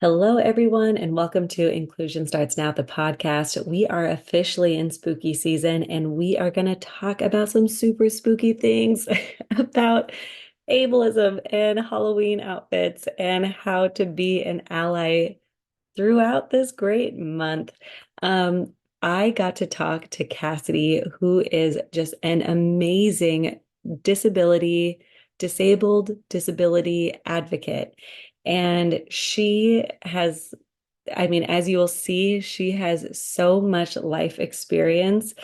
Hello, everyone, and welcome to Inclusion Starts Now, the podcast. We are officially in spooky season, and we are going to talk about some super spooky things about ableism and Halloween outfits and how to be an ally throughout this great month. Um, I got to talk to Cassidy, who is just an amazing disabled disability advocate. And she has, I mean, as you will see, she has so much life experience.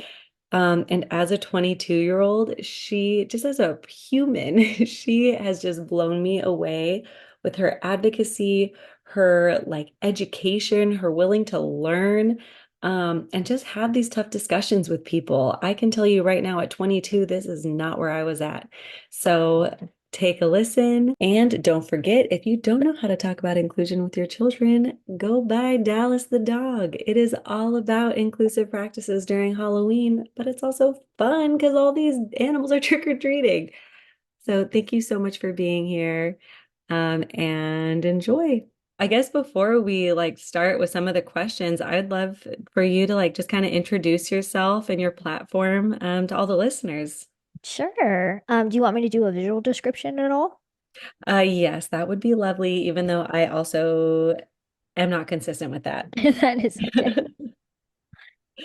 And as a 22-year-old, she just as a human, she has just blown me away with her advocacy, her like education, her willing to learn, and just have these tough discussions with people. I can tell you right now at 22, this is not where I was at. So take a listen. And don't forget, if you don't know how to talk about inclusion with your children, go buy Dallas the dog. It is all about inclusive practices during Halloween, but it's also fun because all these animals are trick-or-treating. So thank you so much for being here, and enjoy. I guess before we like start with some of the questions, I'd love for you to like just kind of introduce yourself and your platform, to all the listeners. Sure. Do you want me to do a visual description at all? Yes, that would be lovely, even though I also am not consistent with that. That is okay.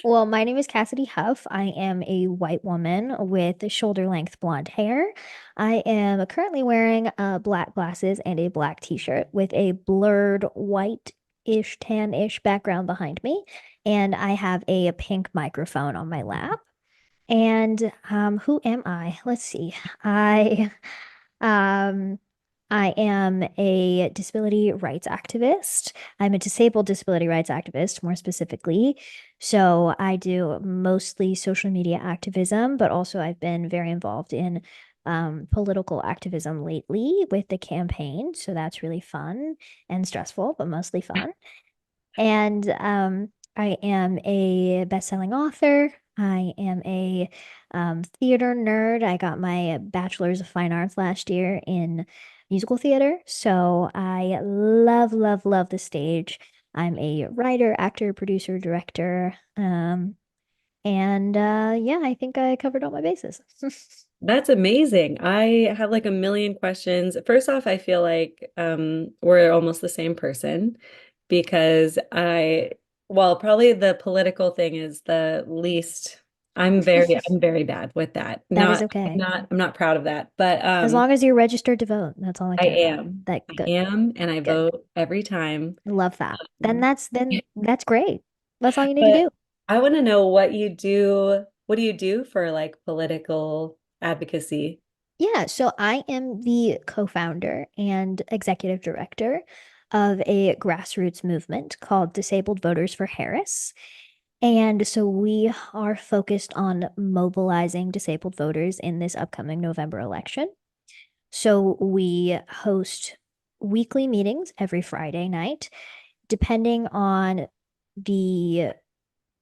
Well, my name is Cassidy Huff. I am a white woman with shoulder-length blonde hair. I am currently wearing black glasses and a black t-shirt with a blurred white-ish, tan-ish background behind me. And I have a pink microphone on my lap. And who am I? Let's see. Um, I am a disability rights activist. I'm a disabled disability rights activist, more specifically. So I do mostly social media activism, but also I've been very involved in political activism lately with the campaign. So that's really fun and stressful, but mostly fun. And I am a best-selling author. I am a theater nerd. I got my bachelor's of fine arts last year in musical theater. So I love, love, love the stage. I'm a writer, actor, producer, director. And yeah, I think I covered all my bases. That's amazing. I have like a million questions. First off, I feel like we're almost the same person because well, probably the political thing is the least. I'm very bad with that. That is Not, okay. I'm not proud of that, but As long as you're registered to vote, that's all I I care about. am. That I good, am, and I good. vote every time. Love that. Then Um, that's great. That's all you need to But do. I want to know what you do. What do you do for like political advocacy? Yeah, so I am the co-founder and executive director of a grassroots movement called Disabled Voters for Harris. And so we are focused on mobilizing disabled voters in this upcoming November election. So we host weekly meetings every Friday night, depending on the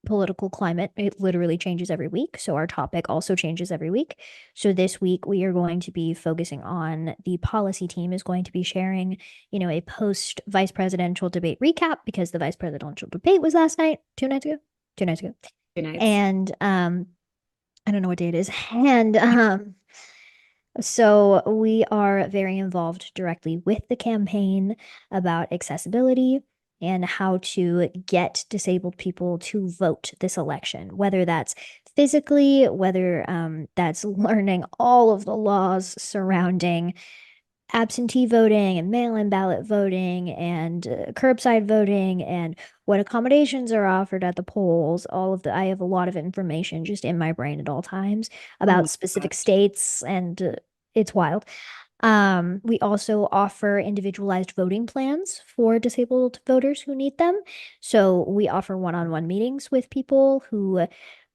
political climate. It literally changes every week. So our topic also changes every week. So this week we are going to be focusing on the policy team is going to be sharing, a post vice presidential debate recap because the vice presidential debate was last night, 2 nights ago, 2 nights ago. Two nights. And I don't know what day it is. And so we are very involved directly with the campaign about accessibility and how to get disabled people to vote this election, whether that's physically, whether that's learning all of the laws surrounding absentee voting and mail-in ballot voting and curbside voting and what accommodations are offered at the polls. I have a lot of information just in my brain at all times Oh about my specific gosh. states, and it's wild. We also offer individualized voting plans for disabled voters who need them. So we offer one-on-one meetings with people who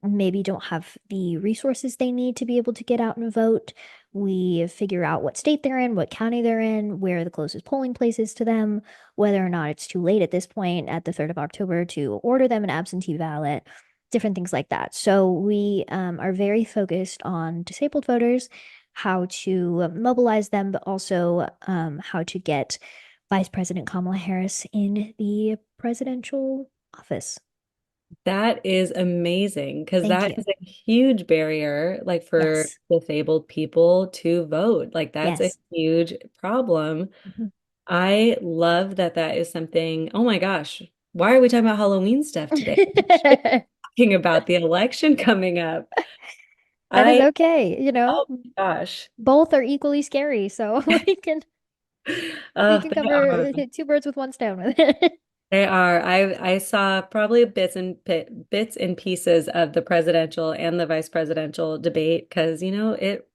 maybe don't have the resources they need to be able to get out and vote. We figure out what state they're in, what county they're in, where the closest polling place is to them, whether or not it's too late at this point at the 3rd of October to order them an absentee ballot, different things like that. So we are very focused on disabled voters, how to mobilize them, but also how to get Vice President Kamala Harris in the presidential office. That is amazing because Thank that you. is a huge barrier, like for Yes. disabled people to vote. Like that's a Yes. huge problem. Mhm. I love that that is something. Oh my gosh, why are we talking about Halloween stuff today? We should be talking about the election coming up. That is I, okay. oh my gosh. Both are equally scary, so we Oh, can they cover are. two birds with one stone with it. They are. I saw probably bits and pieces of the presidential and the vice presidential debate because, it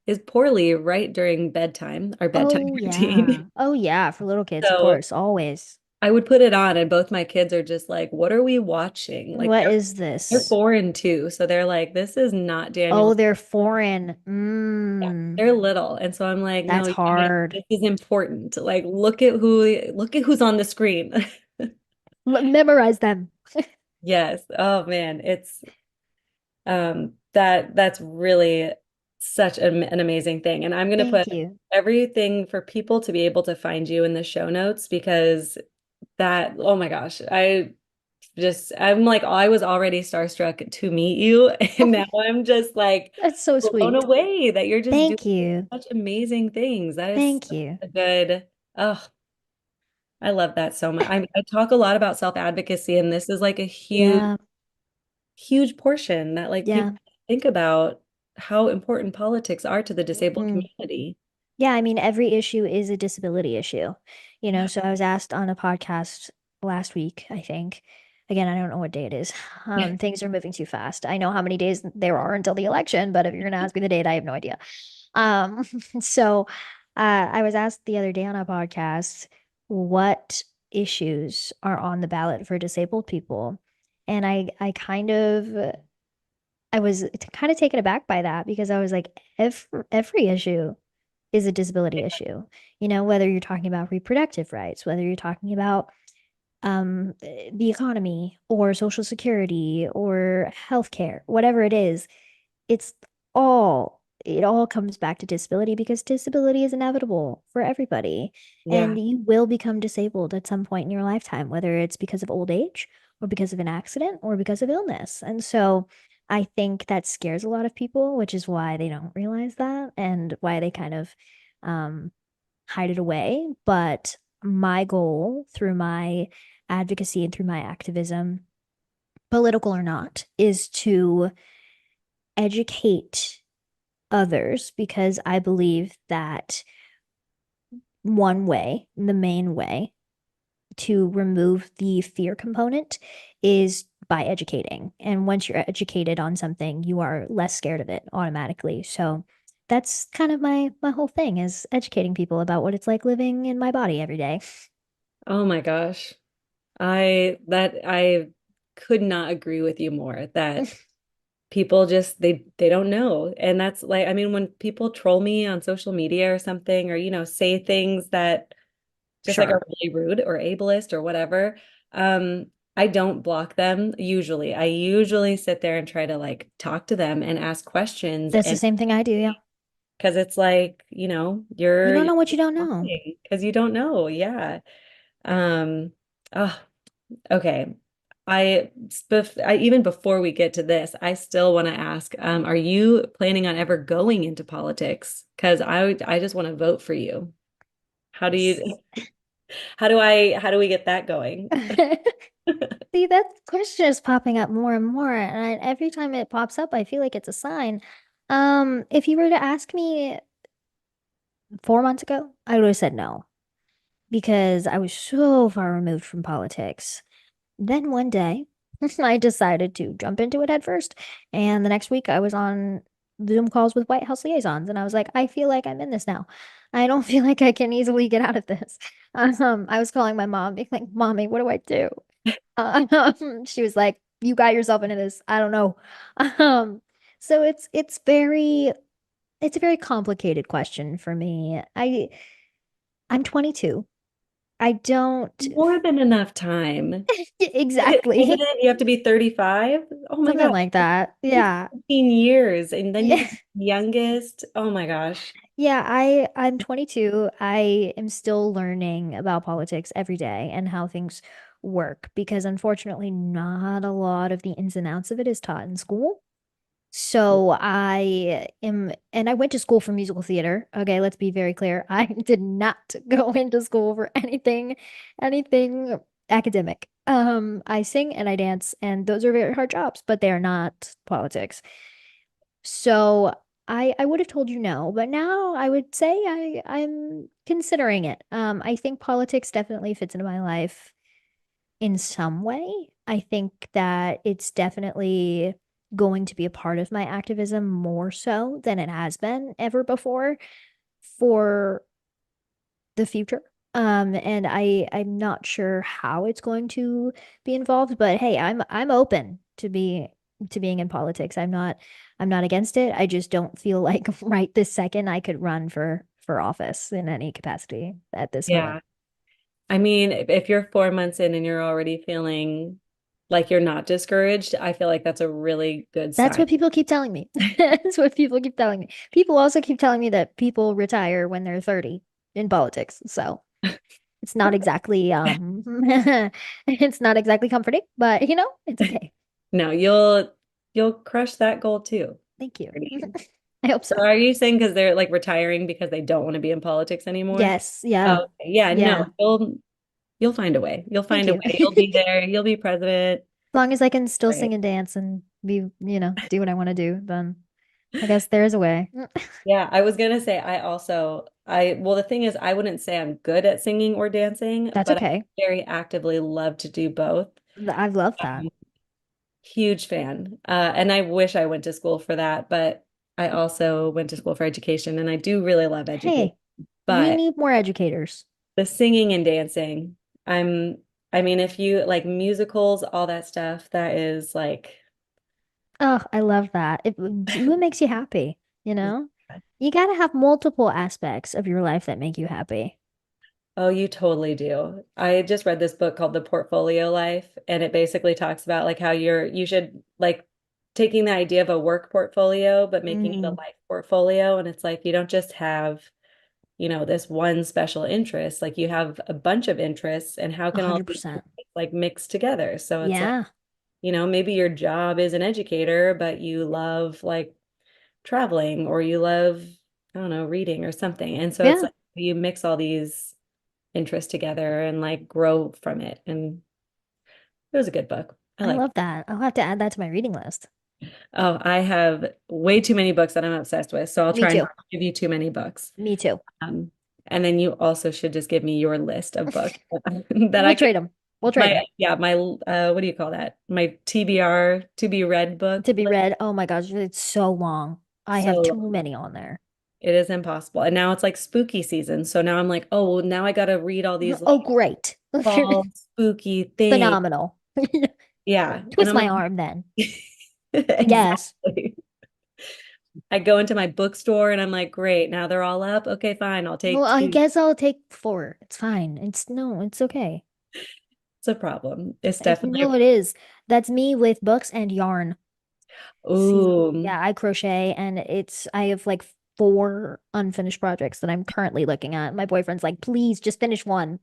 is poorly right during bedtime, our bedtime Oh yeah. routine. Oh yeah, for little kids, of So course, always. I would put it on, and both my kids are just like, "What are we watching?" Like What is they're this? 4 and 2, so they're like, "This is not Oh, Daniel." they're foreign. They're little, and so I'm like, "No, That's you guys, hard. this is important. Like, look at who's on the screen." Memorize them. Yes. Oh man, it's that's really such an amazing thing. And I'm going to Thank put you. everything for people to be able to find you in the show notes because that, oh my gosh, I'm like, I was already starstruck to meet you. And now I'm just like That's so blown sweet. away that you're just doing Thank you. such amazing things. That is Thank you. a good, oh, I love that so much. I talk a lot about self-advocacy, and this is like a Yeah. huge portion that like Yeah. people think about how important politics are to the disabled Mhm. community. Yeah, I mean, every issue is a disability issue. Yeah. So I was asked on a podcast last week, I think. Again, I don't know what day it is. Things are moving too fast. I know how many days there are until the election, but if you're gonna ask me the date, I have no idea. Um, so I was asked the other day on a podcast what issues are on the ballot for disabled people. And I was kind of taken aback by that because I was like, every issue is a disability issue. Whether you're talking about reproductive rights, whether you're talking about the economy or social security or healthcare, whatever it is, it's it all comes back to disability because disability is inevitable for everybody. Yeah. And you will become disabled at some point in your lifetime, whether it's because of old age or because of an accident or because of illness. And so I think that scares a lot of people, which is why they don't realize that and why they kind of um, hide it away. But my goal through my advocacy and through my activism, political or not, is to educate others because I believe that one way, the main way to remove the fear component is by educating. And once you're educated on something, you are less scared of it automatically. So that's kind of my whole thing is educating people about what it's like living in my body every day. Oh my gosh. I could not agree with you more that people just they don't know. And that's like, I mean, when people troll me on social media or something, or say things that just like Sure. are really rude or ableist or whatever, I don't block them usually. I usually sit there and try to like talk to them and ask questions, That's the and same thing I do, yeah. because it's like, You don't you're know what you don't know. because you don't know. Yeah. Um, oh, okay. Even before we get to this, I still want to ask, are you planning on ever going into politics? Because I just want to vote for you. How do you how do we get that going? See, that question is popping up more and more, and every time it pops up, I feel like it's a sign. If you were to ask me 4 months ago, I would have said no because I was so far removed from politics. Then one day, I decided to jump into it head first, and the next week I was on Zoom calls with White House liaisons, and I was like, I feel like I'm in this now. I don't feel like I can easily get out of this. I was calling my mom, being like, "Mommy, what do I do?" She was like, "You got yourself into this. I don't know." Um, so it's a very complicated question for me. I'm 22. I don't More than enough time. Isn't exactly it? You have to be 35? Oh my something God, like that. Yeah. 15 years, and then you Yeah. could be the youngest. Oh my gosh. Yeah, I'm 22. I am still learning about politics every day and how things work because unfortunately not a lot of the ins and outs of it is taught in school. So I am, and I went to school for musical theater. Okay, let's be very clear. I did not go into school for anything academic. I sing and I dance, and those are very hard jobs, but they are not politics. So I would have told you no, but now I would say I'm considering it. I think politics definitely fits into my life in some way. I think that it's definitely going to be a part of my activism more so than it has been ever before for the future. And I'm not sure how it's going to be involved, but hey, I'm open to being in politics. I'm not against it. I just don't feel like right this second I could run for office in any capacity at this moment. Yeah. I mean, if you're 4 months in and you're already feeling like you're not discouraged, I feel like that's a really good That's sign. what people keep telling me. That's what people keep telling me. People also keep telling me that people retire when they're 30 in politics. So it's not exactly it's not exactly comforting, but it's okay. No, you'll crush that goal too. Thank you. Pretty. I hope So so. are you saying because they're like retiring because they don't want to be in politics anymore? Yes, yeah. Oh, okay. Yeah, no, Yeah. you'll find a way. You'll Thank find a you. way. You'll be there. You'll be president. As long as I can still Right. sing and dance and be, do what I want to do, then I guess there's a way. Yeah, I was gonna say well the thing is I wouldn't say I'm good at singing or dancing, That's but I okay. very actively love to do both. I love that. Um, Huge fan. And I wish I went to school for that, but I also went to school for education and I do really love education. Hey, we But need more educators. the singing and dancing, I'm I mean, if you like musicals, all that stuff, that is like Oh, I love that. Do what makes you happy, you know? You gotta have multiple aspects of your life that make you happy. oh, you totally do. I just read this book called The Portfolio Life, and it basically talks about like how you should like taking the idea of a work portfolio, but making it a Mm, life portfolio. And it's like you don't just have, this one special interest, like you have a bunch of interests, and how can all these 100%. interests, like mix together? So it's like, Yeah. maybe your job is an educator, but you love like traveling or you love, I don't know, reading or something. And so it's Yeah. like you mix all these interests together and like grow from it. And it was a good book. I I like. love that. I'll have to add that to my reading list. Oh, I have way too many books that I'm obsessed with, so I'll Me try not too. to give you too many books. Me too. And then you also should just give me your list of books that I We'll could trade them. We'll trade my them yeah, my what do you call that? My TBR to be read book to be list. read. Oh my gosh, it's so long. I have So too many on there. it is impossible. And now it's like spooky season. So now I'm like, oh, well, now I got to read all these Oh, like great. fall spooky things. Phenomenal. Yeah. And Twist I'm my like, arm then. Yes. exactly. I go into my bookstore and I'm like, great, now they're all up. Okay, fine. I'll Well, take I two. guess I'll take four. It's fine. It's no, it's okay. It's a problem. It's You definitely know it is. That's me with books and yarn. See, ooh. yeah, I crochet and I have like four unfinished projects that I'm currently looking at. My boyfriend's like, please just finish one.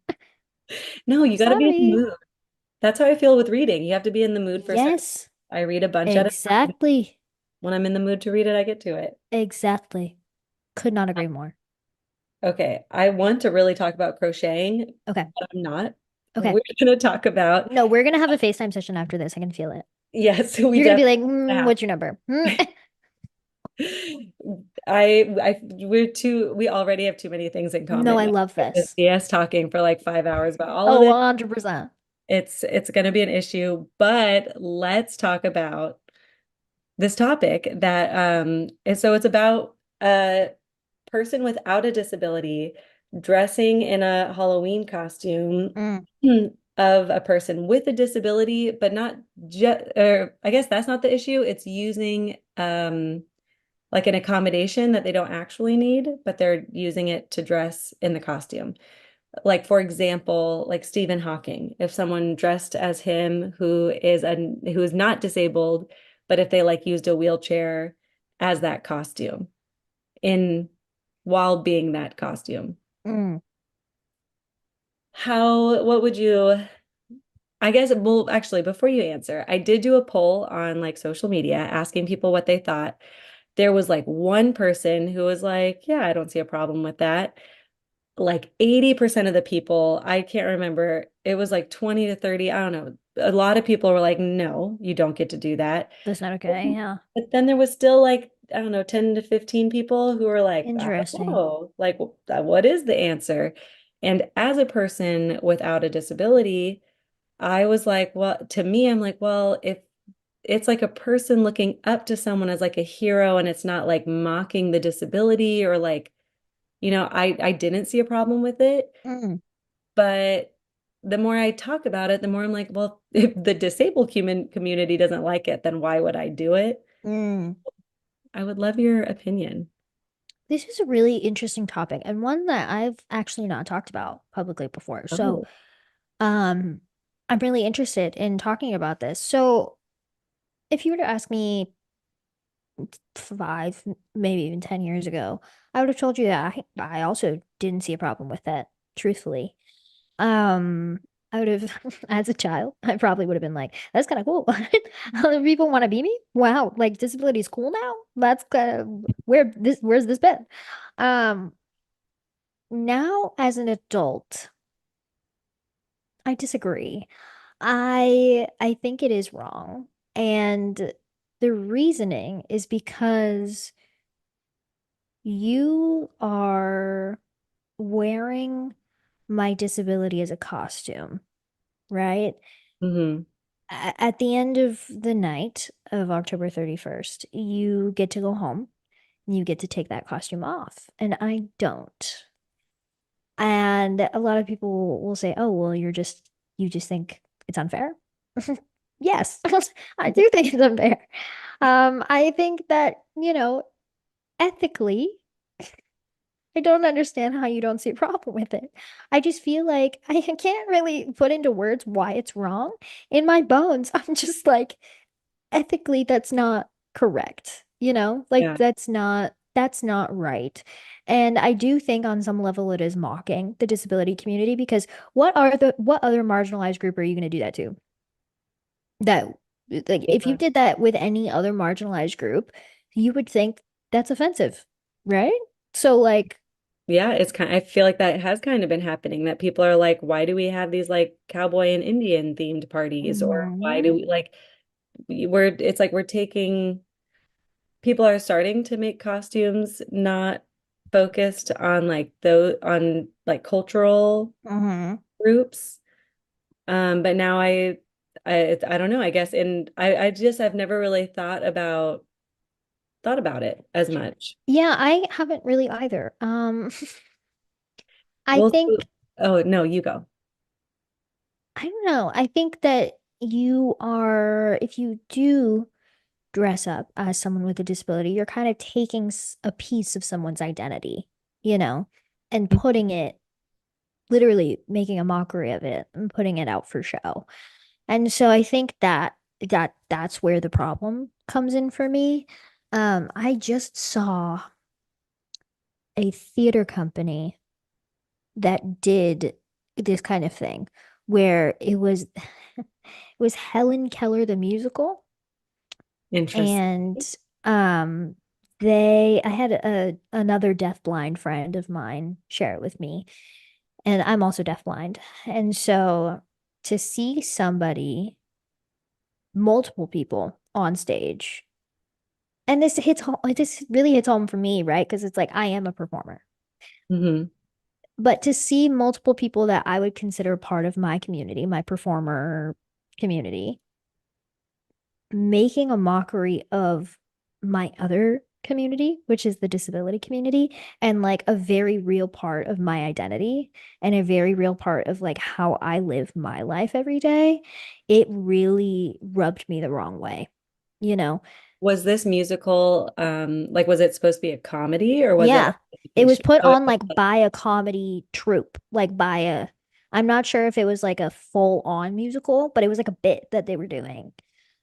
No, I'm you got to be in the sorry. mood. That's how I feel with reading. You have to be in the mood for certain. Yes, I read a bunch at a time. exactly. When I'm in the mood to read it, I get to it. Exactly. Could not agree more. Okay, I want to really talk about crocheting, Okay. but I'm not. Okay. We're going to talk about, No, we're gonna have a FaceTime session after this. I can feel it. yes, we You're gonna be definitely like, have. what's your number? We already have too many things in No, I common. love Just this. yes, talking for like 5 hours about all of Oh, this. 100%. It's going to be an issue, but let's talk about this topic that so it's about a person without a disability dressing in a Halloween costume Mm, of a person with a disability, but not just, or I guess that's not the issue. It's using like an accommodation that they don't actually need, but they're using it to dress in the costume. Like for example, like Stephen Hawking, if someone dressed as him who is not disabled, but if they like used a wheelchair as that costume in while being that costume. Mm. What would you, I guess, well, actually, before you answer, I did do a poll on like social media asking people what they thought. There was like one person who was like, yeah, I don't see a problem with that. Like 80% of the people, I can't remember, it was like 20 to 30, I don't know. A lot of people were like, no, you don't get to do that. That's not okay. Yeah. But then there was still like, I don't know, 10 to 15 people who were like, I don't Interesting. know, like, what is the answer? And as a person without a disability, I was like, well, to me, I'm like, well, if it's like a person looking up to someone as like a hero and it's not like mocking the disability or like, I didn't see a problem with it. Mm. But the more I talk about it, the more I'm like, well, if the disabled human community doesn't like it, then why would I do it? Mm. I would love your opinion. This is a really interesting topic and one that I've actually not talked about publicly before. So, Oh, um, I'm really interested in talking about this. So, if you were to ask me 5, maybe even 10 years ago, I would have told you that I also didn't see a problem with that, truthfully. Um, I would have, as a child, I probably would have been like, that's kind of cool. Other people want to be me? Wow, like disability is cool now? That's where's this been? Um, Now as an adult, I disagree. I think it is wrong. And the reasoning is because you are wearing my disability as a costume, right? hmm. At the end of the night of October 31st, you get to go home and you get to take that costume off, and I don't. And a lot of people will say, "Oh, well, you just think it's unfair." Yes, I do think it's unfair. I think that, ethically, I don't understand how you don't see a problem with it. I just feel like I can't really put into words why it's wrong. In my bones, I'm just like, ethically, that's not correct. Like Yeah. that's not right. And I do think on some level it is mocking the disability community because what other marginalized group are you going to do that to? That like if you Yeah. did that with any other marginalized group, you would think that's offensive, right? So like, Yeah, I feel like that has kind of been happening that people are like, why do we have these like cowboy and Indian themed parties? Or why do mhm, we like, it's like we're taking, people are starting to make costumes not focused on like on like cultural mhm. groups. But now I don't know, I guess, and I just I've never really thought about it as much. Yeah, I haven't really either. I Well, think oh no, you go. I don't know. I think that if you do dress up as someone with a disability, you're kind of taking a piece of someone's identity, you know, and putting it, literally making a mockery of it and putting it out for show. And so I think that's where the problem comes in for me. I just saw a theater company that did this kind of thing where it was Helen Keller the musical, Interesting. and um I had another deafblind friend of mine share it with me, and I'm also deafblind. And so to see somebody, multiple people on stage, and this really hits home for me, right? Because it's like I am a performer. Hmm. But to see multiple people that I would consider part of my community, my performer community, making a mockery of my other community, which is the disability community, and like a very real part of my identity and a very real part of like how I live my life every day, it really rubbed me the wrong way, you know? Was this musical like was it supposed to be a comedy or was it Yeah. like It was education? put Oh, it on was like by a comedy troupe, like I'm not sure if it was like a full on musical, but it was like a bit that they were doing.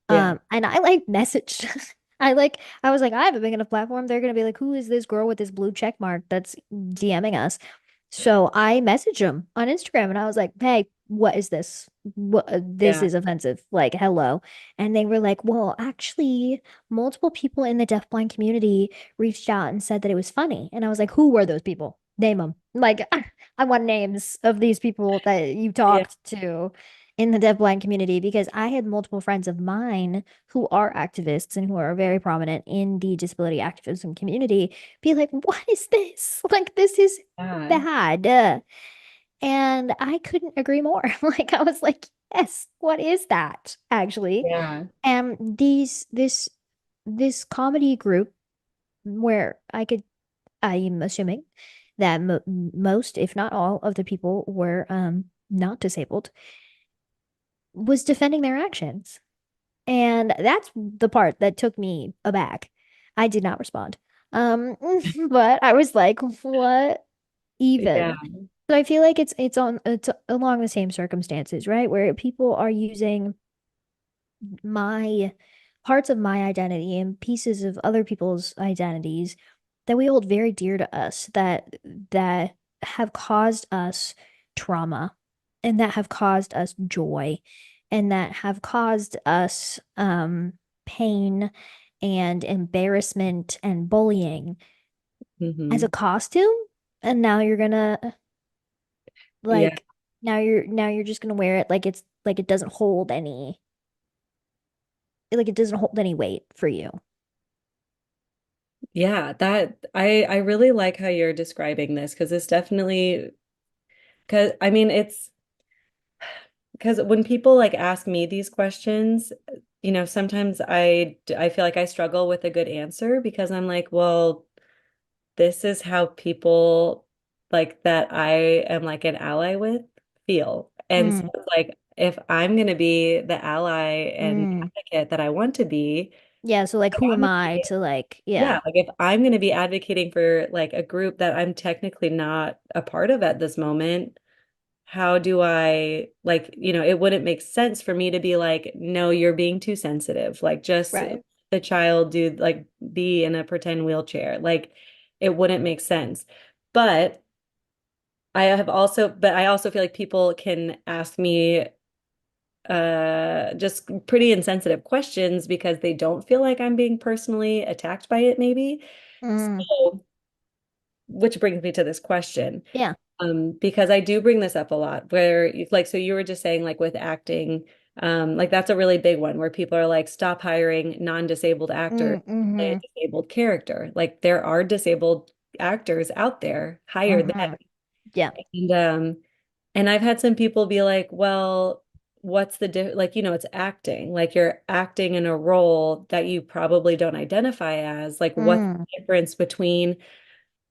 yeah. And I like messaged I was like, I have a big enough platform. They're gonna be like, who is this girl with this blue check mark that's DMing us? So I messaged him on Instagram and I was like, hey, what is this? What this Yeah. is offensive. Like, hello. And they were like, well, actually, multiple people in the deafblind community reached out and said that it was funny. And I was like, who were those people? Name them. Like, I want names of these people that you Yeah. talked to in the deafblind community because I had multiple friends of mine who are activists and who are very prominent in the disability activism community be like, what is this? Like, this is Yeah. bad. And I couldn't agree more. Like, I was like, yes, what is that actually? Yeah. And this comedy group where I'm assuming that most, if not all, of the people were not disabled, was defending their actions. And that's the part that took me aback. I did not respond. Um, but I was like, what Yeah. even? So I feel like it's along the same circumstances, right? Where people are using my parts of my identity and pieces of other people's identities that we hold very dear to us that have caused us trauma and that have caused us joy and that have caused us pain and embarrassment and bullying as a Hmm. costume. And now you're gonna Yeah. like now you're just gonna wear it like it's like it doesn't hold any like it doesn't hold any weight for you. Yeah. That I really like how you're describing this because it's definitely because I mean it's because when people like ask me these questions, sometimes I feel like I struggle with a good answer because I'm like, well, this is how people like that I am like an ally with feel. And so Mm, it's like if I'm going to be the ally and mm. advocate that I want to be, Yeah, so like if who I'm am going to I be, to like yeah, yeah. like if I'm going to be advocating for like a group that I'm technically not a part of at this moment, how do I like, it wouldn't make sense for me to be like, no, you're being too sensitive. Like just Right. the child do like be in a pretend wheelchair. Like it wouldn't make sense. But but I also feel like people can ask me just pretty insensitive questions because they don't feel like I'm being personally attacked by it, maybe. Mm, So, which brings me to this question. yeah. Because I do bring this up a lot where like so you were just saying like with acting, like that's a really big one where people are like, stop hiring non-disabled actors Mm, to play mm-hmm. a disabled character. Like there are disabled actors out there, hire them. Mm-hmm. Yeah. And I've had some people be like, well, what's the like, it's acting. Like you're acting in a role that you probably don't identify as. Like what's Mm, the difference between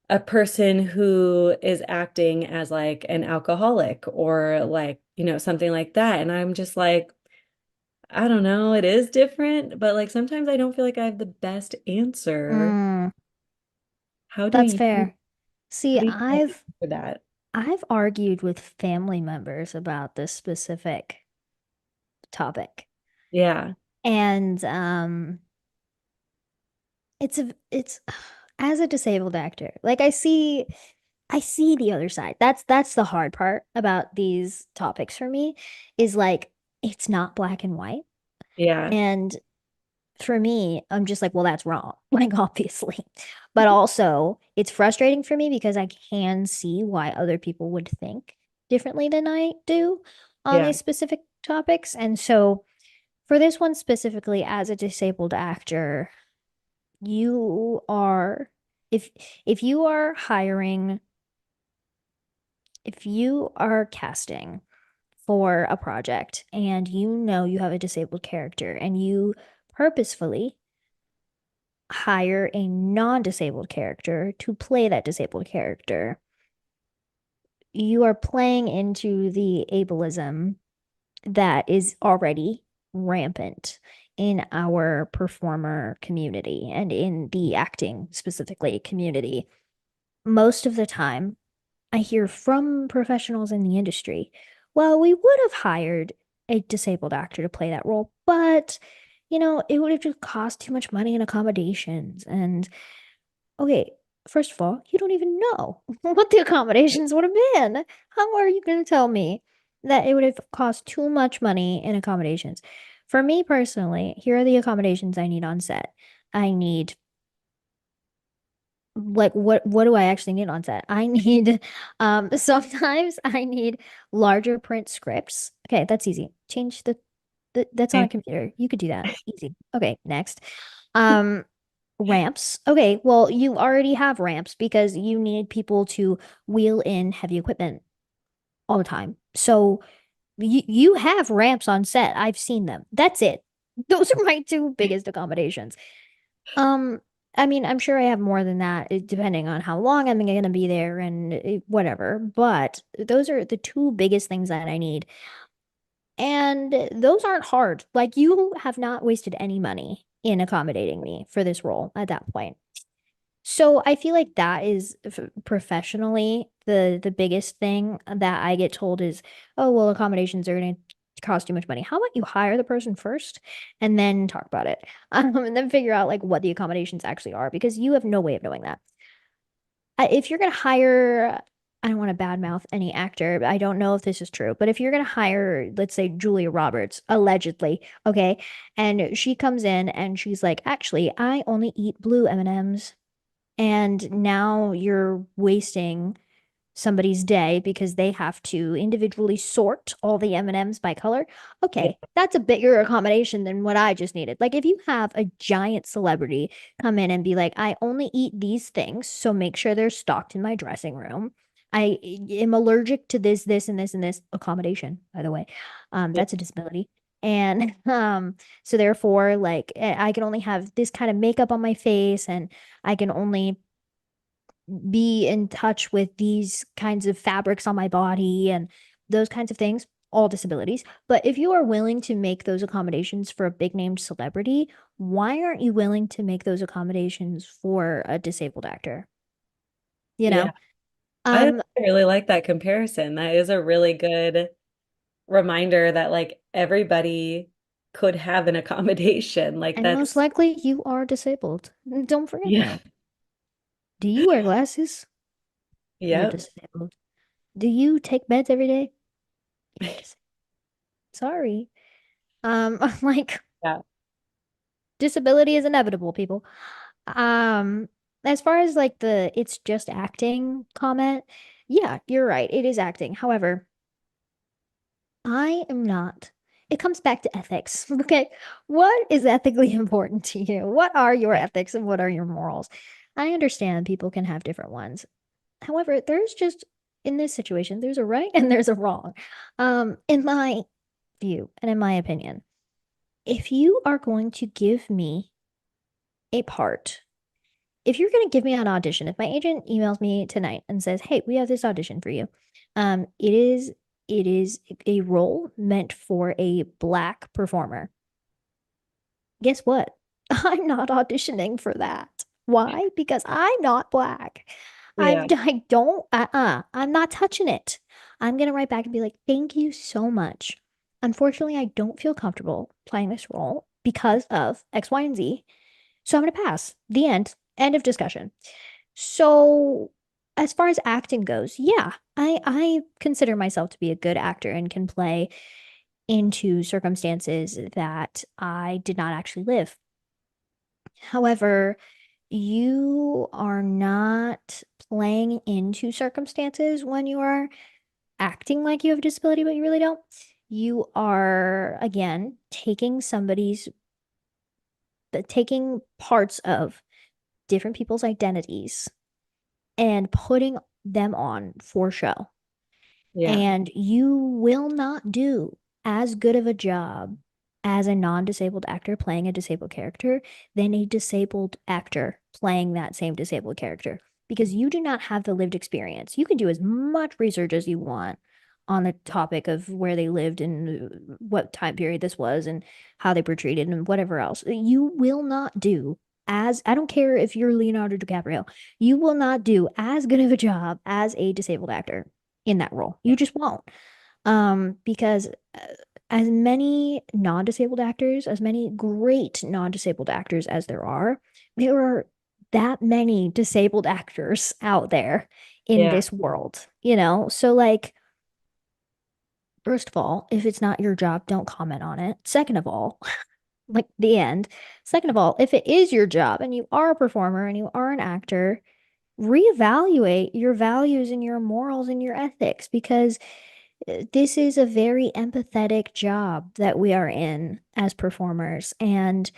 a person who is acting as like an alcoholic or like, something like that. And I'm just like, I don't know, it is different, but like sometimes I don't feel like I have the best answer. mm. How do That's you fair. how See, do you I've for that? I've argued with family members about this specific topic. Yeah. And it's as a disabled actor, like I see the other side. That's the hard part about these topics for me is like it's not black and white. Yeah. And for me, I'm just like, well, that's wrong. Like obviously. But also, it's frustrating for me because I can see why other people would think differently than I do on Yeah. these specific topics. And so for this one specifically as a disabled actor, you are if if you are hiring if you are casting for a project and you know you have a disabled character and you purposefully hire a non-disabled character to play that disabled character, you are playing into the ableism that is already rampant in our performer community and in the acting specifically community. Most of the time, I hear from professionals in the industry, well, we would have hired a disabled actor to play that role, but it would have just cost too much money in accommodations. And okay, first of all, you don't even know what the accommodations would have been. How are you going to tell me that it would have cost too much money in accommodations? For me personally, here are the accommodations I need on set. I need like what do I actually need on set? I need sometimes I need larger print scripts. Okay, that's easy. Change that's on a Okay. computer. You could do that. Easy. Okay, next. Um Ramps. Okay, well, you already have ramps because you need people to wheel in heavy equipment all the time. So you have ramps on set. I've seen them. That's it. Those are my two biggest accommodations. Um, I mean, I'm sure I have more than that, depending on how long I'm going to be there and whatever. But those are the two biggest things that I need. And those aren't hard. Like, you have not wasted any money in accommodating me for this role at that point. So I feel like that is professionally the biggest thing that I get told is, oh, well, accommodations are going to cost too much money. How about you hire the person first and then talk about it? And then figure out like what the accommodations actually are because you have no way of knowing that. If you're going to hire, I don't want to badmouth any actor, but I don't know if this is true, but if you're going to hire, let's say Julia Roberts, allegedly, okay, and she comes in and she's like, actually, I only eat blue M&Ms, and now you're wasting somebody's day because they have to individually sort all the M&Ms by color. Yeah. Okay, that's a bigger accommodation than what I just needed. Like if you have a giant celebrity come in and be like, I only eat these things, so make sure they're stocked in my dressing room. I am allergic to this, this, and this, and this accommodation, by the way. Yeah. That's a disability. And so therefore, like I can only have this kind of makeup on my face, and I can only be in touch with these kinds of fabrics on my body and those kinds of things, all disabilities. But if you are willing to make those accommodations for a big named celebrity, why aren't you willing to make those accommodations for a disabled actor? You Yeah. know? I Um, really like that comparison. That is a really good reminder that like everybody could have an accommodation. Like and most that's likely you are disabled. Don't forget yeah. that. Do you wear glasses? You're Yep. disabled. Do you take meds every day? You're disabled. Sorry. Like Yeah. disability is inevitable, people. Um, as far as like the it's just acting comment, yeah, you're right. It is acting. However, I am not. It comes back to ethics. Okay. What is ethically important to you? What are your ethics and what are your morals? I understand people can have different ones. However, there's just in this situation, there's a right and there's a wrong. In my view and in my opinion, if you are going to give me a part, if you're going to give me an audition, if my agent emails me tonight and says, "Hey, we have this audition for you," it is a role meant for a black performer. Guess what? I'm not auditioning for that. Why? Because I'm not black. Yeah. I don't, I'm not touching it. I'm gonna write back and be like, thank you so much. Unfortunately, I don't feel comfortable playing this role because of X, Y, and Z. So I'm gonna pass. The end. End of discussion. So as far as acting goes, yeah, I consider myself to be a good actor and can play into circumstances that I did not actually live. However, you are not playing into circumstances when you are acting like you have a disability, but you really don't. You are, again, taking parts of different people's identities and putting them on for show. Yeah. And you will not do as good of a job as a non-disabled actor playing a disabled character than a disabled actor playing that same disabled character because you do not have the lived experience. You can do as much research as you want on the topic of where they lived and what time period this was and how they were treated and whatever else. You will not do as, I don't care if you're Leonardo DiCaprio, you will not do as good of a job as a disabled actor in that role. You just won't. Because as many non-disabled actors, as many great non-disabled actors as there are that many disabled actors out there in Yeah. this world, you know? So like, first of all, if it's not your job, don't comment on it. Second of all, like the end. Second of all, if it is your job and you are a performer and you are an actor, reevaluate your values and your morals and your ethics because this is a very empathetic job that we are in as performers. And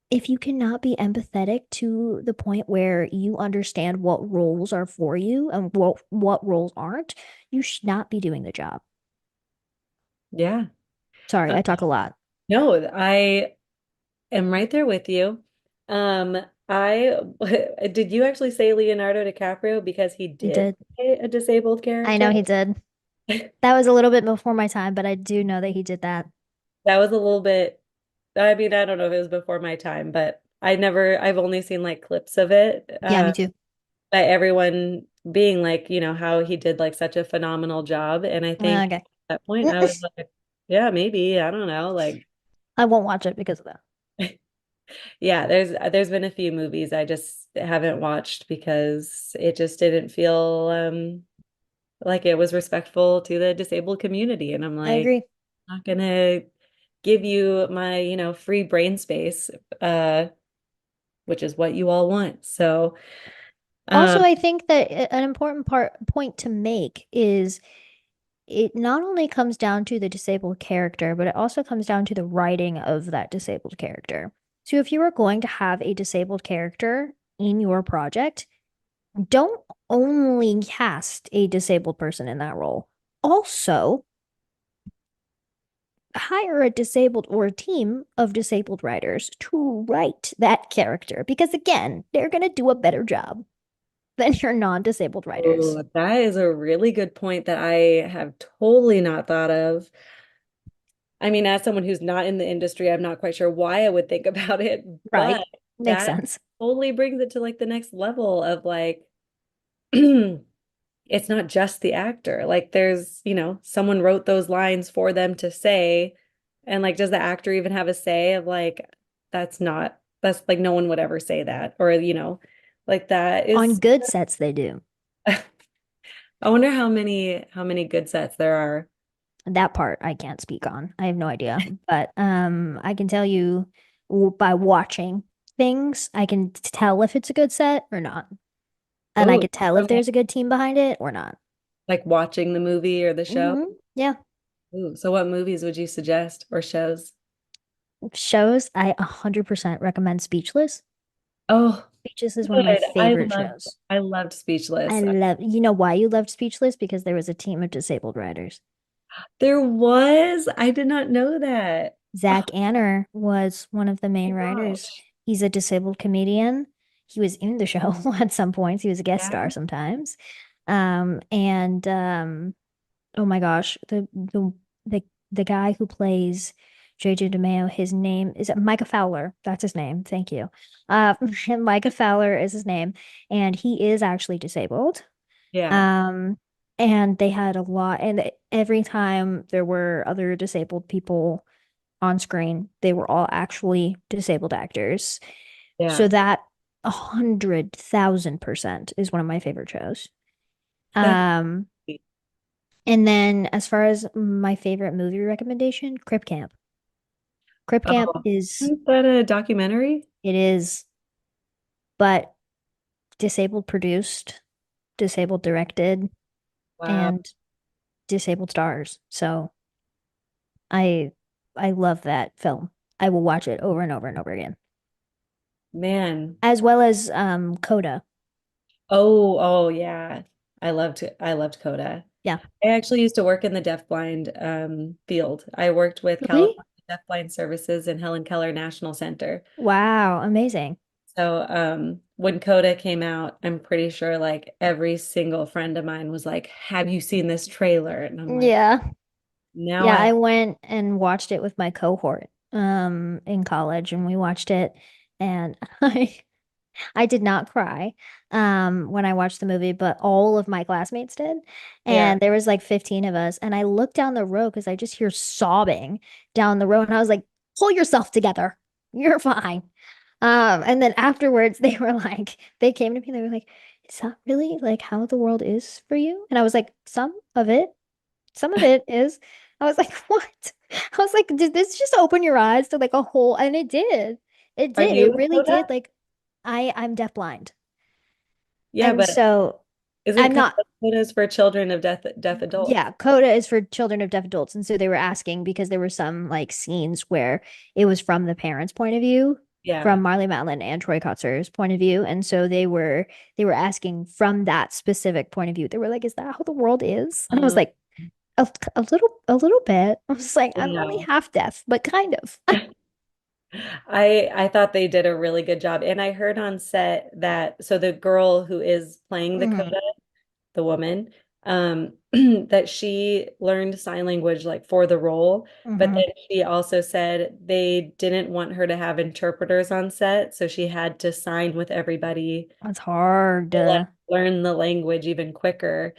if you cannot be empathetic to the point where you understand what roles are for you and what roles aren't, you should not be doing the job. Yeah. Sorry, Uh, I talk a lot. no, I am right there with you. Um, I did you actually say Leonardo DiCaprio because he He did did. play a disabled I know character? he did. That was a little bit before my time, but I do know that he did that. That was a little bit, I mean, I don't know if it was before my time, but I've only seen like clips of it. Yeah, me too. By everyone being like, how he did like such a phenomenal job. And I think Okay. at that point I was like, yeah, maybe, I don't know, like I won't watch it because of that. yeah, there's been a few movies I just haven't watched because it just didn't feel like it was respectful to the disabled community. And I'm I like, agree. I'm not gonna give you my, free brain space, uh, which is what you all want. So, Also, um, I think that an important point to make is it not only comes down to the disabled character, but it also comes down to the writing of that disabled character. So if you are going to have a disabled character in your project, don't only cast a disabled person in that role. Also, hire a disabled or a team of disabled writers to write that character because again, they're going to do a better job than your non-disabled writers. oh, that is a really good point that I have totally not thought of. I mean, as someone who's not in the industry, I'm not quite sure why I would think about it, Right. but Makes that sense. totally brings it to like the next level of like, it's not just the actor. Like there's, someone wrote those lines for them to say. And like, does the actor even have a say of like, that's like no one would ever say that. Or, like that On is, good sets, they do. I wonder how many good sets there are. That part I can't speak on. I have no idea. But I can tell you by watching things, I can tell if it's a good set or not. And I Oh, could tell if there's a good team behind it or not. like watching the movie or the show. Yeah. Ooh, so what movies would you suggest or shows? Shows, I 100% recommend Speechless. Oh, Speechless is one of my good. I favorite loved shows. I loved I Speechless. love, you know why you loved Speechless? Because there was a team of disabled writers. There was, I did not know that. Oh Zach Anner was one of the my main writers. gosh. He's a disabled comedian. He was in the show at some points. He was a guest star Yeah. sometimes. And oh my gosh, the the guy who plays JJ DeMeo, his name is Micah Fowler. That's his name. Thank you. Micah Fowler is his name, and he is actually disabled. Yeah. Um, and they had a lot, and every time there were other disabled people on screen, they were all actually disabled actors. So Yeah. that 100,000% is one of my favorite shows. That's Um, and then as far as my favorite movie recommendation, Crip Camp. Crip Camp oh, is isn't that a documentary? it is, but disabled produced, disabled directed, Wow, and disabled stars. So I I love that film. I will watch it over and over and over again. man. As well as Coda. Oh, yeah. I loved Coda. Yeah. I actually used to work in the deafblind field. I worked with Really? California Deafblind Services in Helen Keller National Center. Wow, amazing. So when Coda came out, I'm pretty sure like every single friend of mine was like, "Have you seen this trailer?" And I'm like, Yeah. "Now Yeah, I I went and watched it with my cohort in college and we watched it and I I did not cry when I watched the movie, but all of my classmates did. Yeah. And there was like 15 of us. And I looked down the road because I just hear sobbing down the road. And I was like, pull yourself together. You're fine. And then afterwards they were like, they came to me, they were like, is that really like how the world is for you? And I was like, some of it is. I was like, what? I was like, did this just open your eyes to like a whole, and it did. It Are did. you It a really coda? did. Like I'm deafblind. Yeah, And but so isn't I'm not, codas for children of deaf adults? yeah, CODA is for children of deaf adults. And so they were asking because there were some like scenes where it was from the parents' point of view, Yeah. from Marley Matlin and Troy Kotzer's point of view. And so they were asking from that specific point of view. They were like, is that how the world is? And I was Um, like, a little bit. I was like, I'm only wow. half deaf, but kind of. I thought they did a really good job. And I heard on set that so the girl who is playing the Hmm. coda, the woman, that she learned sign language like for the role, but Hmm. then she also said they didn't want her to have interpreters on set, so she had to sign with everybody It's hard. to like learn the language even quicker.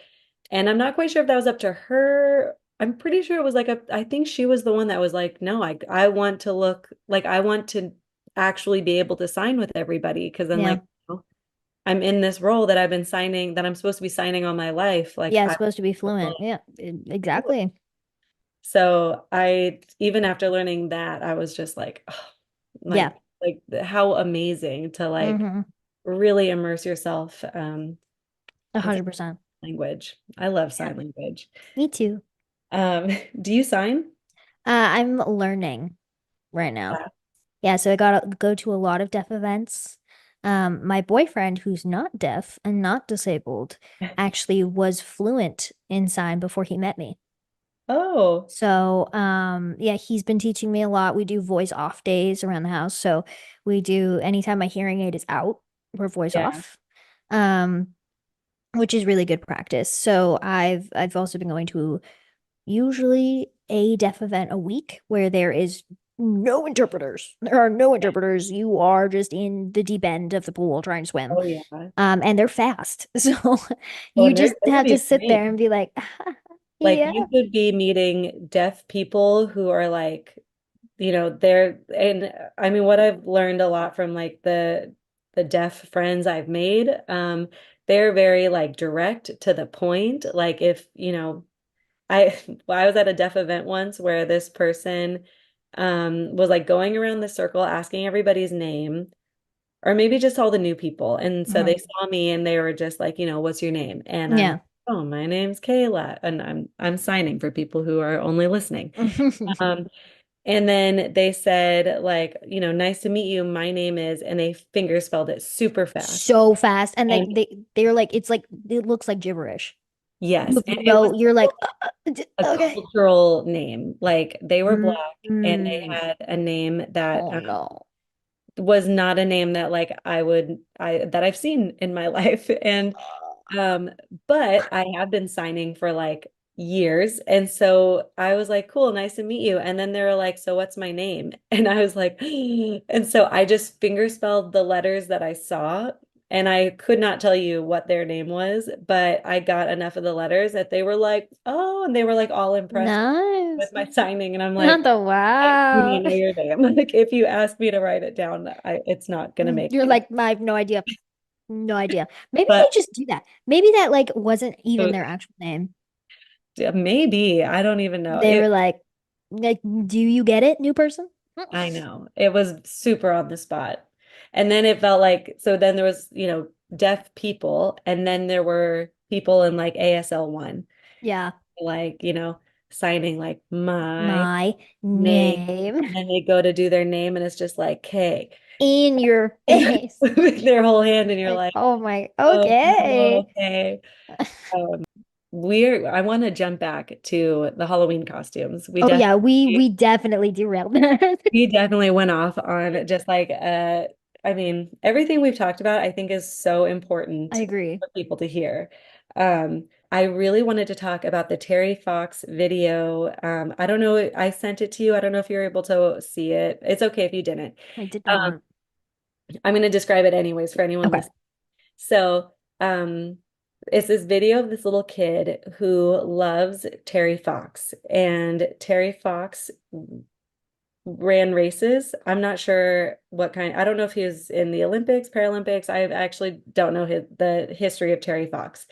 And I'm not quite sure if that was up to her. I'm pretty sure it was like I think she was the one that was like, no, I want to look like I want to actually be able to sign with everybody because then Yeah. like I'm in this role that I've been signing that I'm supposed to be signing all my life. Like Yeah, it's I supposed to be fluent. Yeah, exactly. so I even after learning that, I was just like, oh, Yeah. like how amazing to like Hmm. really immerse yourself A with hundred percent. language. I love Yeah. sign language. Me too. Do you sign? I'm learning right now. Yeah, so I gotta go to a lot of deaf events. My boyfriend, who's not deaf and not disabled, actually was fluent in sign before he met me. Oh, So, yeah, he's been teaching me a lot. We do voice off days around the house. So we do anytime my hearing aid is out, we're voice yeah. off. Um, which is really good practice. So I've also been going to usually a deaf event a week where there is no interpreters. There are no interpreters. You are just in the deep end of the pool trying to swim. Oh, yeah. And they're fast. So Oh, you and just they would have to be sit great. there and be like, Like yeah. you could be meeting deaf people who are like, they're and I mean what I've learned a lot from like the deaf friends I've made, they're very like direct to the point. Like if, I well, I was at a deaf event once where this person was like going around the circle asking everybody's name or maybe just all the new people. And so Mhm. they saw me and they were just like, what's your name? And I'm, Yeah. oh, my name's Kayla. And I'm signing for people who are only listening. Um, and then they said, like, nice to meet you. My name is, and they finger spelled it super fast. So fast. And And they're like, it's like it looks like gibberish. You yes, have and it was you're like, a okay. cultural name. Like they were black and they Mm. had a name that Oh no. was not a name that like that I've seen in my life. And Um, but I have been signing for like years. And so I was like, cool, nice to meet you. And then they were like, so what's my name? And I was like, and so I just finger spelled the letters that I saw. And I could not tell you what their name was, but I got enough of the letters that they were like, oh, and they were like all impressed with Nice. my signing. And I'm Not like, the I do wow. not know your name. Like if you ask me to write it down, it's not gonna make You're it. like, I have no idea. No idea. Maybe they But just do that. Maybe that like wasn't even so their actual name. yeah, maybe. I don't even know. They were like, do you get it, new person? I know. It was super on the spot. And then it felt like, so then there was, deaf people, and then there were people in like ASL one, Yeah, like, signing like my my name. name And then they go to do their name and it's just like K. in your face. With their whole hand, and you're Like, like, oh my, oh, okay. okay. Um, I want to jump back to the Halloween costumes. Oh yeah, we definitely derailed that. We definitely went off on just like I mean, everything we've talked about, I think is so I important agree. for people to hear. I really wanted to talk about the Terry Fox video. I don't know, I sent it to you. I don't know if you're able to see it. It's okay if you didn't. I did Um, not. I'm going to describe it anyways for anyone Okay. listening. So, it's this video of this little kid who loves Terry Fox, and Terry Fox ran races. I'm not sure what kind. I don't know if he was in the Olympics, Paralympics. I actually don't know the history of Terry Fox.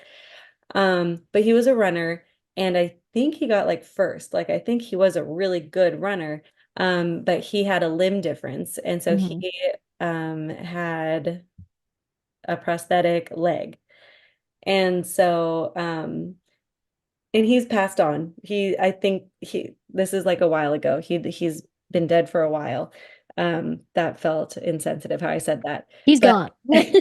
But he was a runner, and I think he got like first. Like I think he was a really good runner. But he had a limb difference, and so Hmm. he had a prosthetic leg. And so and he's passed on. I think this is like a while ago. He's been dead for a while. That felt insensitive how I said that. He's But gone.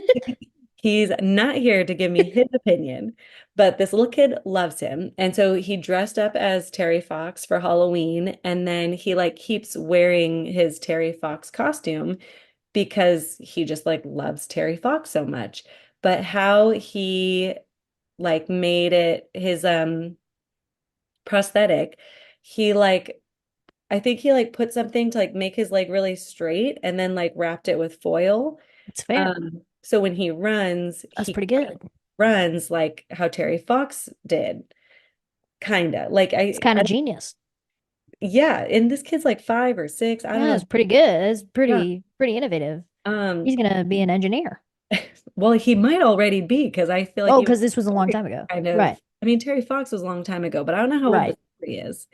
he's not here to give me his opinion. But this little kid loves him. And so he dressed up as Terry Fox for Halloween, and then he like keeps wearing his Terry Fox costume because he just like loves Terry Fox so much. But how he like made it his prosthetic, he like I think he like put something to like make his leg really straight and then like wrapped it with foil. It's fair. So when he runs, That's he pretty good. runs like how Terry Fox did, kinda. Like It's kind of genius. yeah, and this kid's like 5 or 6. I don't Yeah, know. it's pretty good. It's Yeah. pretty innovative. Um, He's gonna be an engineer. well, he might already be because I feel like Oh, even because this was a long time ago. kind of, Right. I mean, Terry Fox was a long time ago, but I don't know how old the Right. story is.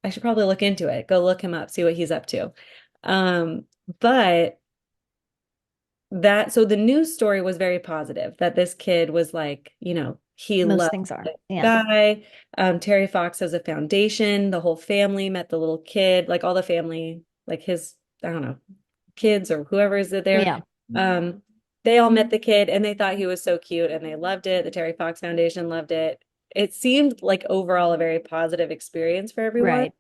I should probably look into it. Go look him up, see what he's up to. Um, but so the news story was very positive that this kid was like, he Most loved things are. the Yeah. guy. Terry Fox has a foundation. The whole family met the little kid, like all the family, like his, I don't know, kids or whoever is there. Yeah. Um, they all met the kid and they thought he was so cute and they loved it. The Terry Fox Foundation loved it. It seemed like overall a very positive experience for everyone. Right.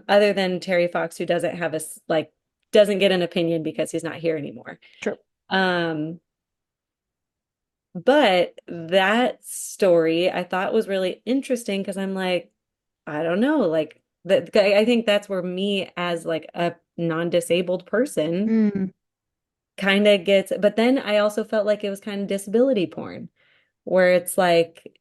Other than Terry Fox, who doesn't have like doesn't get an opinion because he's not here anymore. True. Um, but that story I thought was really interesting because I'm like, I don't know, like that I think that's where me as like a non-disabled person Mm. kind of gets, but then I also felt like it was kind of disability porn, where it's like,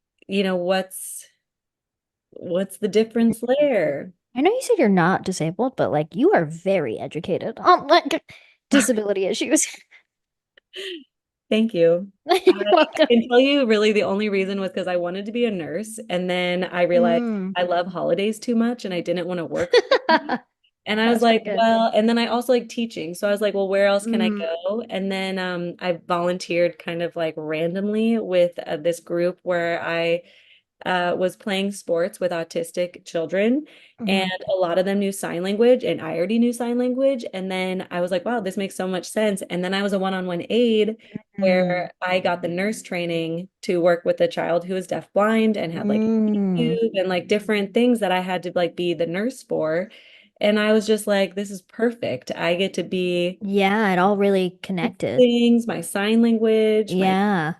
what's the difference there? I know you said you're not disabled, but like you are very educated on like disability issues. Thank you. You're I welcome. can tell you really the only reason was because I wanted to be a nurse. And then I realized Mm. I love holidays too much and I didn't want to work for them. And I was That's pretty like, good. well, and then I also like teaching. So I was like, well, where else can I Mm. go? And then I volunteered kind of like randomly with this group where I was playing sports with autistic children, and Hmm. a lot of them knew sign language, and I already knew sign language. And then I was like, wow, this makes so much sense. And then I was a one-on-one aide Mm. where I got the nurse training to work with a child who was deaf-blind and had like a Mm. tube and like different things that I had to like be the nurse for. And I was just like, this is perfect. I get to be Yeah, it all really connected. things, my sign language, my Yeah.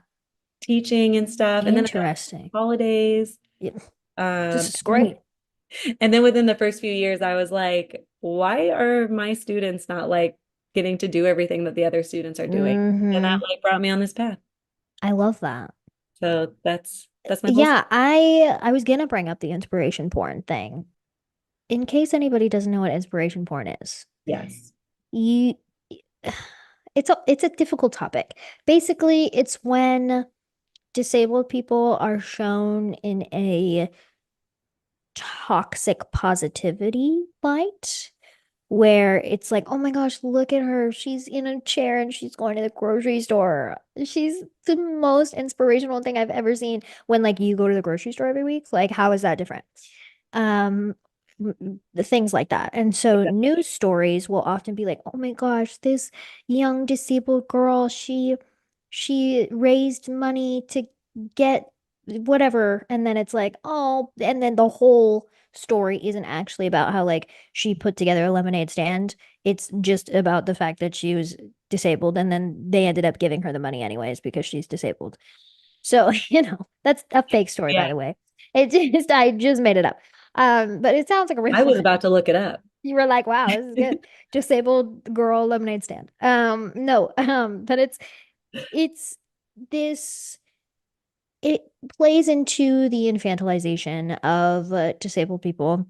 teaching and stuff. And then I got Interesting. holidays. Yeah, Um, this is great. and then within the first few years, I was like, why are my students not like getting to do everything that the other students are doing? And that Hmm. like brought me on this path. I love that. So that's my whole story. Yeah, I was gonna bring up the inspiration porn thing. In case anybody doesn't know what inspiration porn is. Yes. You it's a difficult topic. Basically, it's when disabled people are shown in a toxic positivity light where it's like, oh my gosh, look at her. She's in a chair and she's going to the grocery store. She's the most inspirational thing I've ever seen when like you go to the grocery store every week. Like, how is that different? Um, the things like that. And so news stories will often be like, oh my gosh, this young disabled girl, she raised money to get whatever. And then it's like, oh, and then the whole story isn't actually about how like she put together a lemonade stand. It's just about the fact that she was disabled and then they ended up giving her the money anyways because she's disabled. So, that's a fake story, by Yeah. the way. I just made it up. But it sounds like a real I was one. about to look it up. You were like, wow, this is good. Disabled girl lemonade stand. No, but it's this it plays into the infantilization of disabled people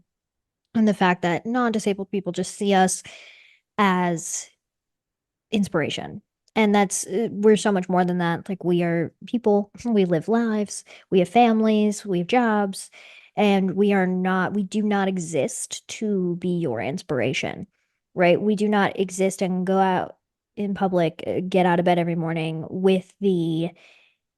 and the fact that non-disabled people just see us as inspiration. And that's we're so much more than that. Like we are people, we live lives, we have families, we have jobs, and we do not exist to be your inspiration, right? We do not exist and go out in public, get out of bed every morning with the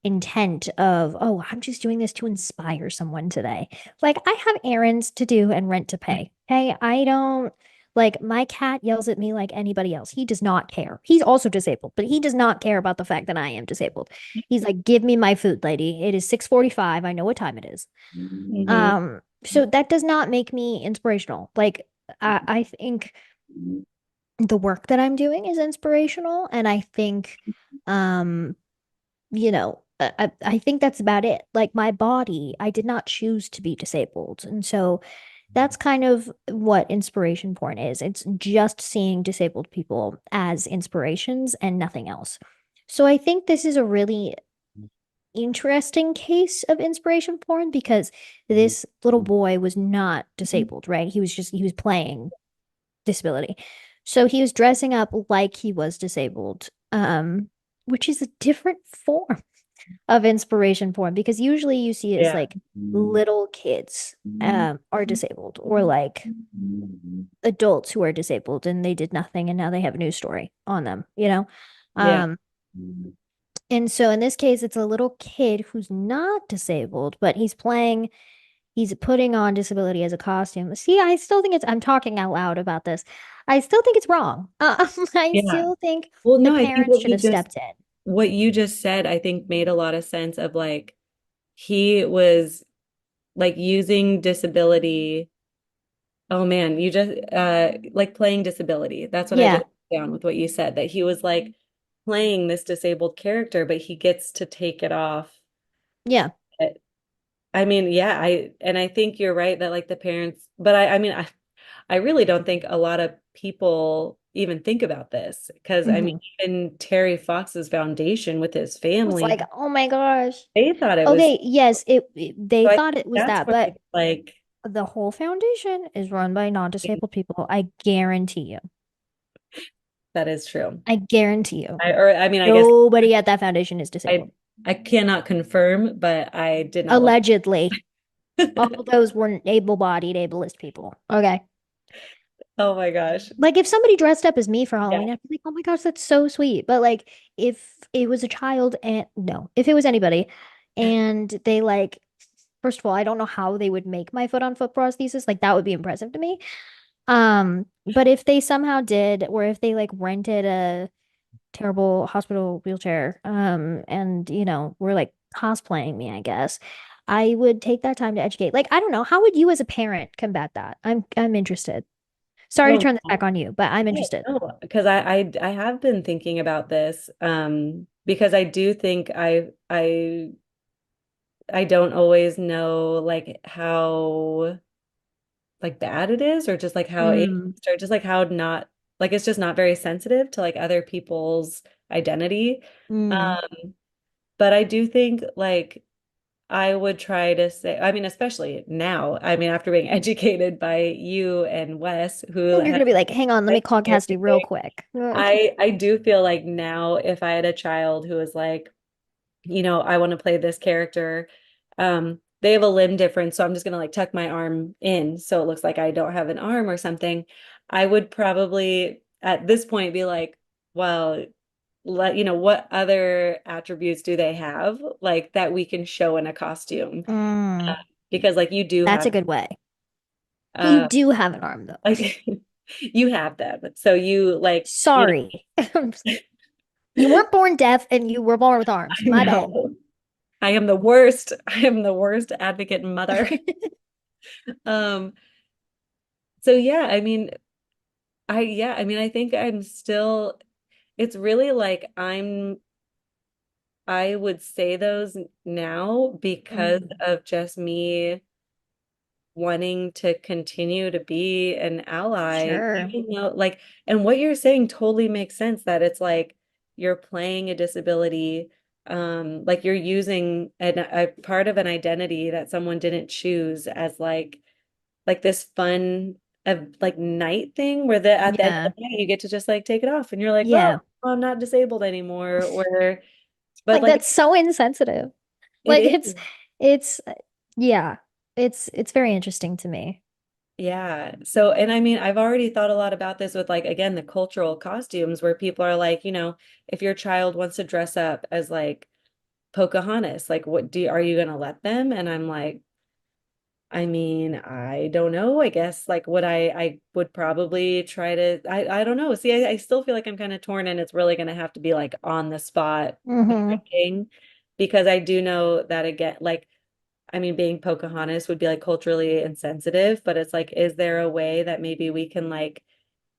intent of, oh, I'm just doing this to inspire someone today. Like I have errands to do and rent to pay. Okay. I don't like my cat yells at me like anybody else. He does not care. He's also disabled, but he does not care about the fact that I am disabled. He's like, give me my food, lady. It is 6:45. I know what time it is. Hmm. So that does not make me inspirational. Like I think the work that I'm doing is inspirational, and I think um I think that's about it. Like my body, I did not choose to be disabled. And so that's kind of what inspiration porn is. It's just seeing disabled people as inspirations and nothing else. So I think this is a really interesting case of inspiration porn because this little boy was not disabled, right? He was playing disability. So he was dressing up like he was disabled, which is a different form of inspiration porn because usually you see it as Yeah. like little kids are disabled or like adults who are disabled and they did nothing and now they have a news story on them, you know? Yeah. Um, and so in this case, it's a little kid who's not disabled, but he's putting on disability as a costume. See, I still think I'm talking out loud about this. I still think it's wrong. I Yeah. still think Well, the no, I think parents should have stepped in. what you just said, I think made a lot of sense of like he was like using disability. Oh man, you just like playing disability. That's what I Yeah, just put down with what you said, that he was like playing this disabled character, but he gets to take it off. yeah. I mean, yeah, I think you're right that like the parents, but I really don't think a lot of people even think about this because I mean, Hmm. even Terry Fox's foundation with his Was family, like, oh my gosh. they thought it was, Okay, yes, they so I thought think it was that's that, where but it's like, the whole foundation is run by non-disabled people. I guarantee you. that is true. I guarantee you. I mean, I guess Nobody at that foundation is I disabled. I cannot confirm, but I did not look. Allegedly. All those were able-bodied, ableist people. Okay. Oh my gosh. Like if somebody dressed up as me for Yeah. Halloween, I'd be like, oh my gosh, that's so sweet. But like if it was a child and no, if it was anybody and they like, first of all, I don't know how they would make my foot on foot prosthesis. Like that would be impressive to me. But if they somehow did, or if they like rented a terrible hospital wheelchair, and were like cosplaying me, I guess, I would take that time to educate. Like, I don't know, how would you as a parent combat that? I'm interested. Sorry to Oh turn this back no. on you, but I'm Yeah, interested. no, because I have been thinking about this because I do think I don't always know like how like bad it is or just like how Mm, or just like how not like it's just not very sensitive to like other people's identity. mm. Um, but I do think like I would try to say, I mean, especially now, I mean, after being educated by you and Wes, who You're have gonna be like, hang on, let me call Cassidy real everything, quick. I do feel like now if I had a child who was like, I want to play this character. They have a limb difference, so I'm just gonna like tuck my arm in so it looks like I don't have an arm or something. I would probably at this point be like, well, what other attributes do they have like that we can show in a costume? Uh, Mm, because like you do that's a have good way. You uh do have an arm though. like you have them. So you like, Sorry. You weren't born deaf and you were born with arms. I My bad. know. I am the worst. I am the worst advocate mother. Um, so yeah, I mean, I think I'm still, it's really like I would say those now because Mm, of just me wanting to continue to be an ally, Sure. even though like, and what you're saying totally makes sense that it's like you're playing a disability, like you're using a part of an identity that someone didn't choose as like this fun like night thing where at the end of Yeah. the night you get to just like take it off and you're like, well, Yeah. I'm not disabled anymore, or but Like like that's so insensitive. it Like is. it's yeah. It's very interesting to me. Yeah. So, and I mean, I've already thought a lot about this with like, again, the cultural costumes where people are like, if your child wants to dress up as like Pocahontas, like are you going to let them? And I'm like, I mean, I don't know. I guess like I would probably try to, I don't know. See, I still feel like I'm kind of torn and it's really going to have to be like on the spot Hmm. thing because I do know that again, like, I mean, being Pocahontas would be like culturally insensitive, but it's like, is there a way that maybe we can like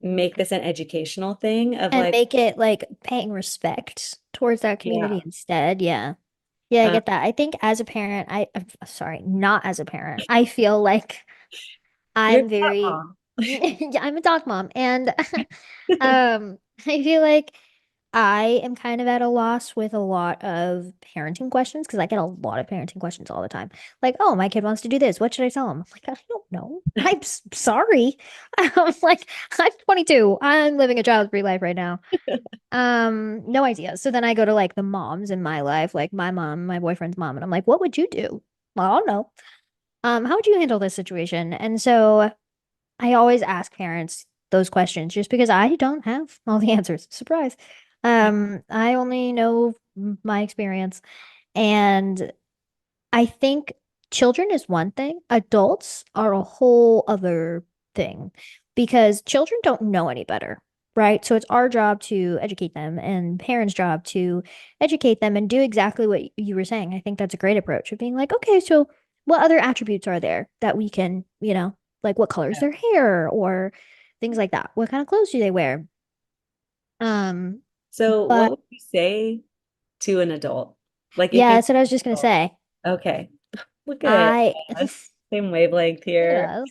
make this an educational thing of And like, make it like paying respect towards that community yeah, instead. Yeah. Yeah, I um, get that. I think as a parent, I'm sorry, not as a parent. I feel like you're I'm not very wrong. yeah, I'm a dog mom and I feel like I am kind of at a loss with a lot of parenting questions because I get a lot of parenting questions all the time. Like, oh, my kid wants to do this. What should I tell him? I'm like, I don't know. Sorry. I'm like, I'm 22. I'm living a child-free life right now. No idea. So then I go to like the moms in my life, like my mom, my boyfriend's mom, and I'm like, what would you do? Well, I don't know. How would you handle this situation? And so I always ask parents those questions just because I don't have all the answers. Surprise. I only know my experience. And I think children is one thing, adults are a whole other thing because children don't know any better, right? So it's our job to educate them and parents' job to educate them and do exactly what you were saying. I think that's a great approach of being like, okay, so what other attributes are there that we can, like what color is their hair or things like that? What kind of clothes do they wear? Um, So what but would you say to an adult? Like if yeah, you, that's what I was just gonna say. okay, look at I us, same wavelength look at here. us.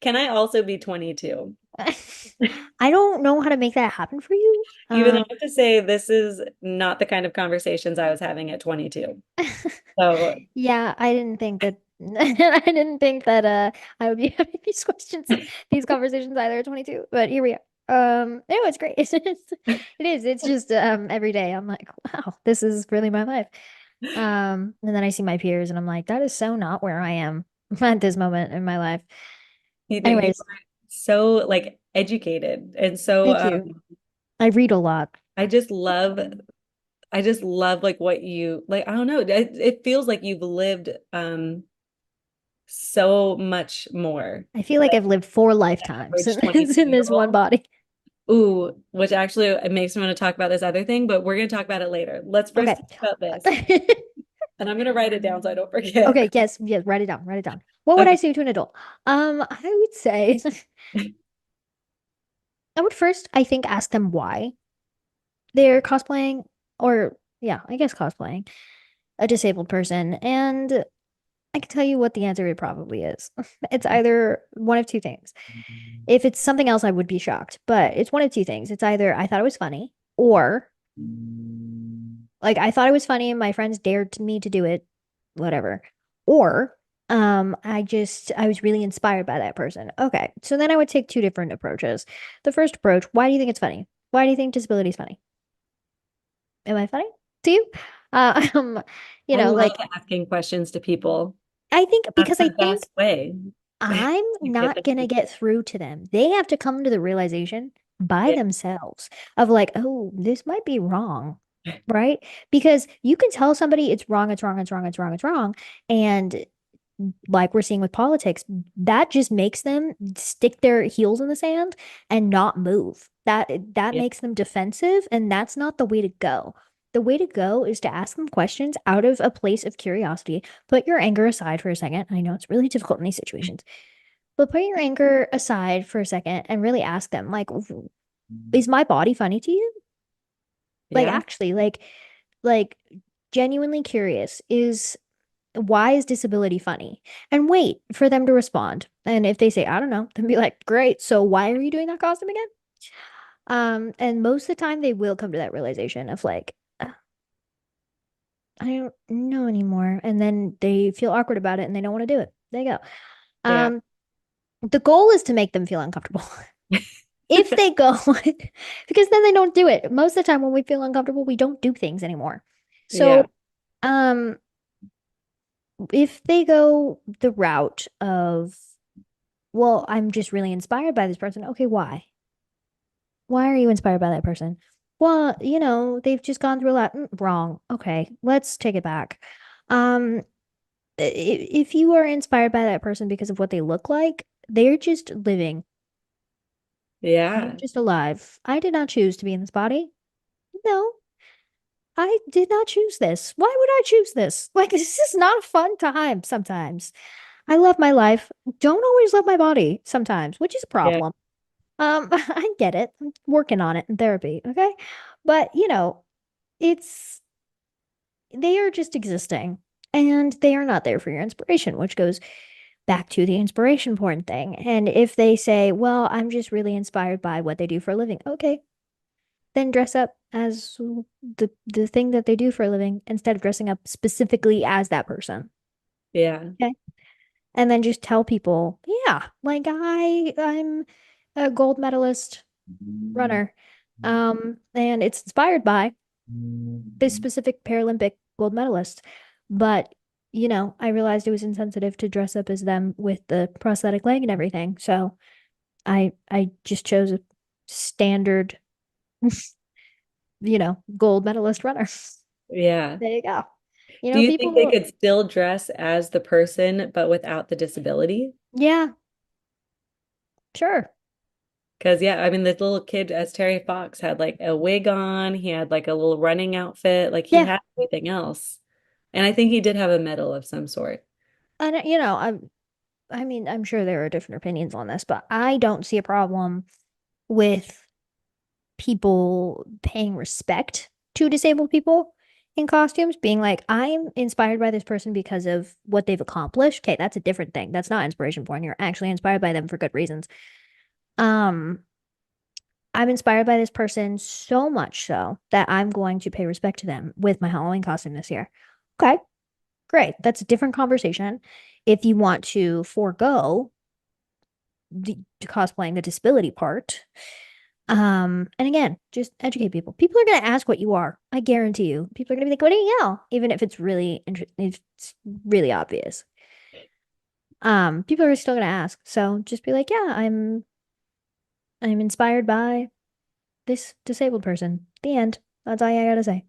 Can I also be 22? I don't know how to make that happen for you. Even though I have to say this is not the kind of conversations I was having at 22. So Yeah, I didn't think that I didn't think that I would be having these questions, these conversations either at 22, but here we are. No, it's great. It is. It's just every day I'm like, wow, this is really my life. And then I see my peers and I'm like, that is so not where I am at this moment in my life. you Anyways, are so like educated and so thank you. I read a lot. I just love like what you like I don't know it feels like you've lived so much more I feel like than I've lived four the lifetimes average in this one 22-year-old. body. Ooh, which actually it makes me want to talk about this other thing, but we're going to talk about it later. Let's first Okay. talk about this. And I'm going to write it down so I don't forget. Okay, yes, yes, write it down, write it down. What would I Okay. say to an adult? I would say I would first, I think, ask them why they're cosplaying, or yeah, I guess cosplaying a disabled person. And I can tell you what the answer it probably is. It's either one of two things. If it's something else, I would be shocked, but it's one of two things. It's either I thought it was funny, or like I thought it was funny and my friends dared me to do it, whatever. Or I was really inspired by that person. Okay. So then I would take two different approaches. The first approach, why do you think it's funny? Why do you think disability is funny? Am I funny to you? Uh, um, I love like asking questions to people. I think That's because I the think best way I'm to get not gonna them. get through to them. They have to come to the realization by Yeah. themselves of like, oh, this might be wrong, right? Because you can tell somebody it's wrong, it's wrong, it's wrong, it's wrong, it's wrong. And like we're seeing with politics, that just makes them stick their heels in the sand and not move. That Yeah. makes them defensive, and that's not the way to go. The way to go is to ask them questions out of a place of curiosity. Put your anger aside for a second. I know it's really difficult in these situations, but put your anger aside for a second and really ask them, like, is my body funny to you? Like, Yeah. actually, like genuinely curious. Is Why is disability funny? And wait for them to respond. And if they say, I don't know, then be like, great. So why are you doing that costume again? And most of the time they will come to that realization of like, I don't know anymore. And then they feel awkward about it and they don't want to do it. There you go. Yeah. Um, the goal is to make them feel uncomfortable. If they go, because then they don't do it. Most of the time when we feel uncomfortable, we don't do things anymore. Yeah. So, um, if they go the route of, well, I'm just really inspired by this person. Okay, why? Why are you inspired by that person? Well, they've just gone through a lot. Wrong. Okay, let's take it back. Um, if you are inspired by that person because of what they look like, they're just living. They're Yeah. just alive. I did not choose to be in this body. No, I did not choose this. Why would I choose this? Like, this is not a fun time sometimes. I love my life. Don't always love my body sometimes, which is a Yeah. problem. I get it. I'm working on it in therapy, okay? But, it's they are just existing and they are not there for your inspiration, which goes back to the inspiration porn thing. And if they say, well, I'm just really inspired by what they do for a living, okay, then dress up as the thing that they do for a living instead of dressing up specifically as that person. Yeah. Okay. And then just tell people, yeah, like I'm a gold medalist runner. And it's inspired by this specific Paralympic gold medalist. But, I realized it was insensitive to dress up as them with the prosthetic leg and everything. So I just chose a standard, gold medalist runner. Yeah. There you go. Do you think they People, could still dress as the person but without the disability? yeah, sure. Because, yeah, I mean, the little kid as Terry Fox had like a wig on, he had like a little running outfit, like he Yeah. had everything else. And I think he did have a medal of some sort. And I mean, I'm sure there are different opinions on this, but I don't see a problem with people paying respect to disabled people in costumes, being like, I'm inspired by this person because of what they've accomplished. Okay, that's a different thing. That's not inspiration porn. You're actually inspired by them for good reasons. Um, I'm inspired by this person so much so that I'm going to pay respect to them with my Halloween costume this year. Okay, great. That's a different conversation. If you want to forego the cosplaying the disability part, and again, just educate people. People are gonna ask what you are. I guarantee you. People are gonna be like, "What do you know?" Even if it's really obvious. People are still gonna ask. So just be like, "Yeah, I'm inspired by this disabled person." The end. That's all I gotta say.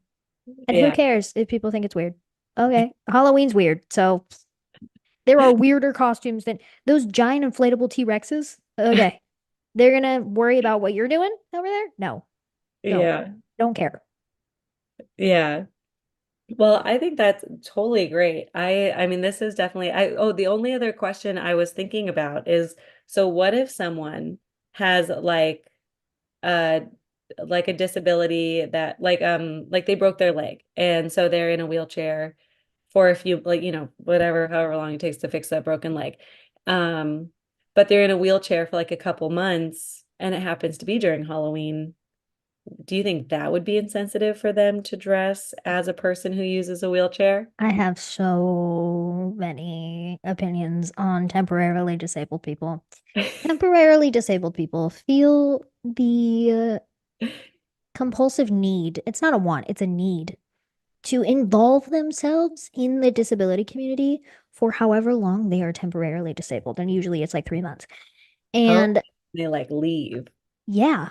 And who Yeah. cares if people think it's weird? Okay, Halloween's weird. So there are weirder costumes than those giant inflatable T-Rexes. Okay, they're gonna worry about what you're doing over there? No, don't, Yeah. don't care. Yeah. Well, I think that's totally great. I mean this is definitely the only other question I was thinking about is so what if someone has uh like a disability that like they broke their leg and so they're in a wheelchair for a few like whatever however long it takes to fix that broken leg. Um but they're in a wheelchair for like a couple months and it happens to be during Halloween. Do you think that would be insensitive for them to dress as a person who uses a wheelchair? I have so many opinions on temporarily disabled people. Temporarily disabled people feel the compulsive need. It's not a want, it's a need to involve themselves in the disability community for however long they are temporarily disabled. And usually it's like 3 months. Oh, And they like leave yeah,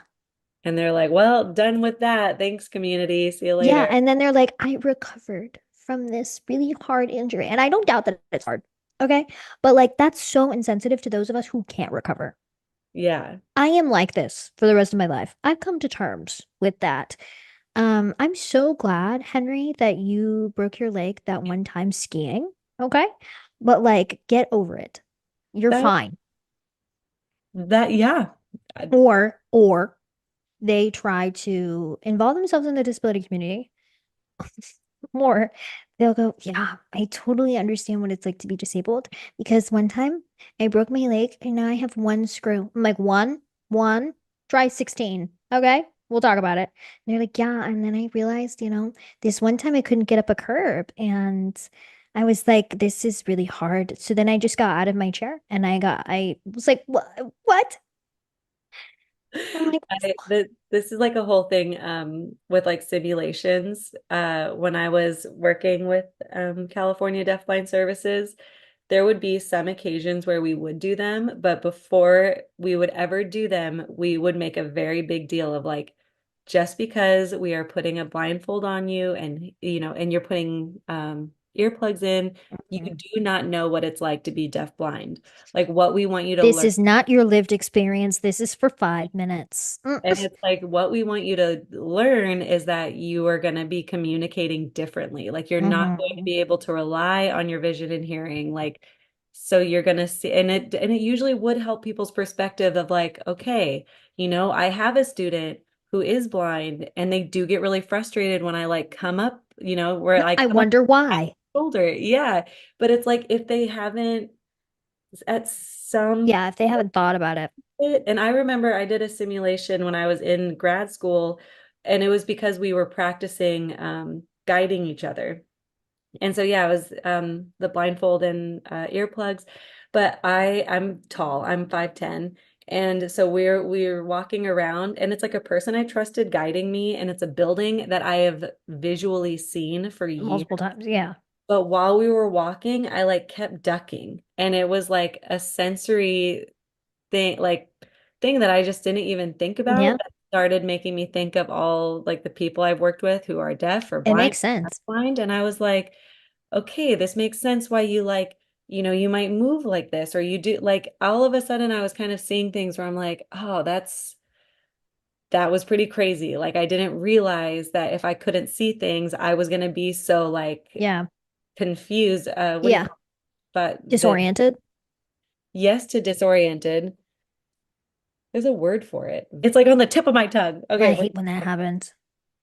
and they're like, well, done with that. Thanks, community. See you yeah. later. And then they're like, I recovered from this really hard injury. And I don't doubt that it's hard. Okay. But like, that's so insensitive to those of us who can't recover. Yeah. I am like this for the rest of my life. I've come to terms with that. I'm so glad, Henry, that you broke your leg that one time skiing. Okay. But like, get over it. You're That, fine. yeah. I- Or they try to involve themselves in the disability community, or they'll go, yeah, I totally understand what it's like to be disabled because one time I broke my leg and now I have one screw. I'm like, one, try 16. Okay, we'll talk about it. And they're like, yeah. And then I realized, this one time I couldn't get up a curb and I was like, this is really hard. So then I just got out of my chair and I was like, what? I'm like, This is like a whole thing with like simulations. When I was working with California Deafblind Services, there would be some occasions where we would do them, but before we would ever do them, we would make a very big deal of like, just because we are putting a blindfold on you and and you're putting earplugs in, you "Mm, do not know what it's like to be deafblind. Like what we want you to this learn. is not your lived experience. This is for 5 minutes." And it's like what we want you to learn is that you are going to be communicating differently. Like you're not going to Mhm. be able to rely on your vision and hearing. Like so you're going to see and it usually would help people's perspective of like, okay, I have a student who is blind and they do get really frustrated when I like come up, where I I come up wonder at why. the shoulder. Yeah. But it's like if they haven't at some Yeah, if they haven't thought about it. and I remember I did a simulation when I was in grad school, and it was because we were practicing guiding each other. And so yeah, it was the blindfold and earplugs. But I'm tall. I'm 5'10". And so we're walking around and it's like a person I trusted guiding me, and it's a building that I have visually seen for years. Multiple times. Yeah. But while we were walking, I like kept ducking. And it was like a sensory thing that I just didn't even think about Yeah. that started making me think of all like the people I've worked with who are deaf or It blind, makes sense. blind. And I was like, okay, this makes sense why you like, you might move like this or you do like all of a sudden I was kind of seeing things where I'm like, oh, that was pretty crazy. Like I didn't realize that if I couldn't see things, I was gonna be so like Yeah. confused. What do you Yeah. call it? But the Disoriented. yes to disoriented. There's a word for it. It's like on the tip of my tongue. Okay, I hate when that happens.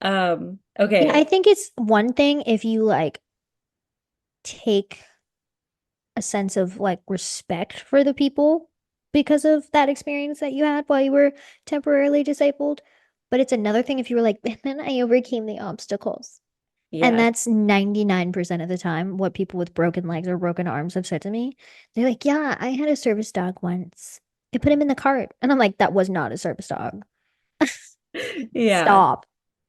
Yeah, okay. I think it's one thing if you like take a sense of like respect for the people because of that experience that you had while you were temporarily disabled. But it's another thing if you were like, and then I overcame the obstacles. And Yes. that's 99% of the time what people with broken legs or broken arms have said to me. They're like, yeah, I had a service dog once. I put him in the cart. And I'm like, that was not a service dog. Yeah. Stop.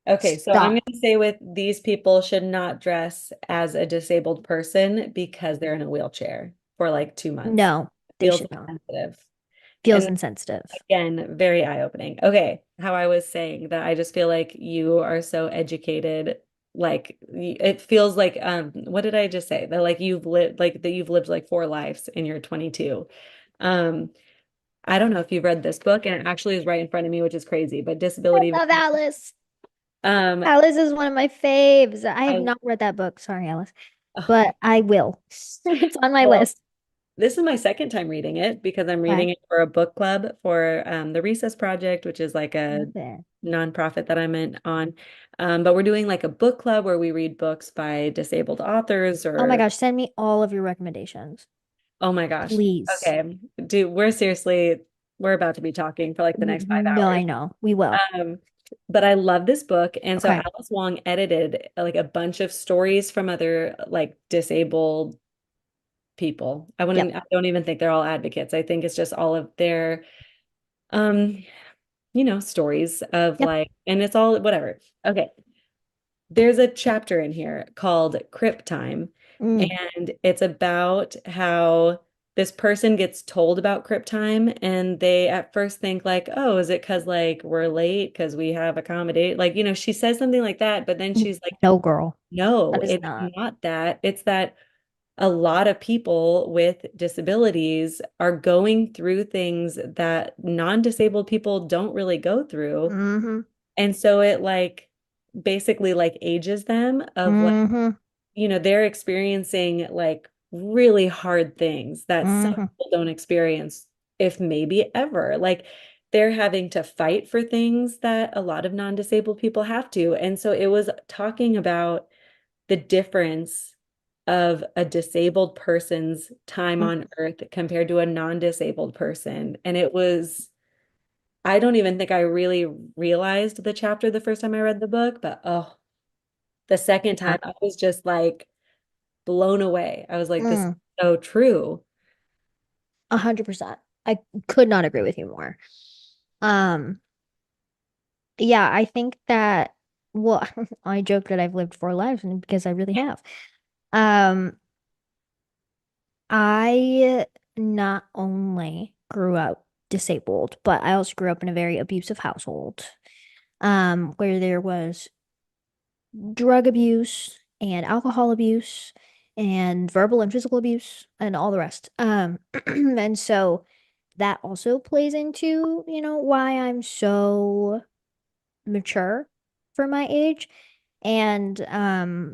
Okay, so I'm going Stop. to say with these people should not dress as a disabled person because they're in a wheelchair for like 2 months. No, they Feels should not. insensitive. Feels And insensitive. again, very eye-opening. Okay, how I was saying that I just feel like you are so educated. Like it feels like what did I just say? That like you've lived like four lives and you're 22. Um I don't know if you've read this book, and it actually is right in front of me, which is crazy, but I Disability. love Alice. Um, Alice is one of my faves. I have I not read that book. Sorry, Alice, oh, but I will. It's on my well, list. this is my second time reading it because I'm Okay. reading it for a book club for the Recess Project, which is like a Love it. nonprofit that I'm in on. But we're doing like a book club where we read books by disabled authors Oh my or gosh, send me all of your recommendations, oh my gosh. please. Okay. We're about to be talking for like the next five No, hours. I know. We will. Um, but I love this book. And so Okay. Alice Wong edited like a bunch of stories from other like disabled people. Yep. I don't even think they're all advocates. I think it's just all of their um, stories of Yep. like, and it's all whatever. Okay. There's a chapter in here called Crip Time, Mm. and it's about how this person gets told about Crip Time, and they at first think like, oh, is it because like we're late because we have accommodate like she says something like that, but then she's like, No, girl. no, That is it's not. not that. It's that a lot of people with disabilities are going through things that non-disabled people don't really go through. Mm-hmm. And so it like basically like ages them of like, Mm-hmm. they're experiencing like really hard things that some Mm-hmm. people don't experience, if maybe ever. Like they're having to fight for things that a lot of non-disabled people have to. And so it was talking about the difference of a disabled person's time on earth compared to a non-disabled person. And it was, I don't even think I really realized the chapter the first time I read the book, but oh, the second Yeah. time I was just like blown away. I was like, this is Mm, so true. 100%. I could not agree with you more. Um, yeah, I think that, well, I joke that I've lived four lives and because I really have. Um, I not only grew up disabled, but I also grew up in a very abusive household, where there was drug abuse and alcohol abuse and verbal and physical abuse and all the rest. And so that also plays into, why I'm so mature for my age. And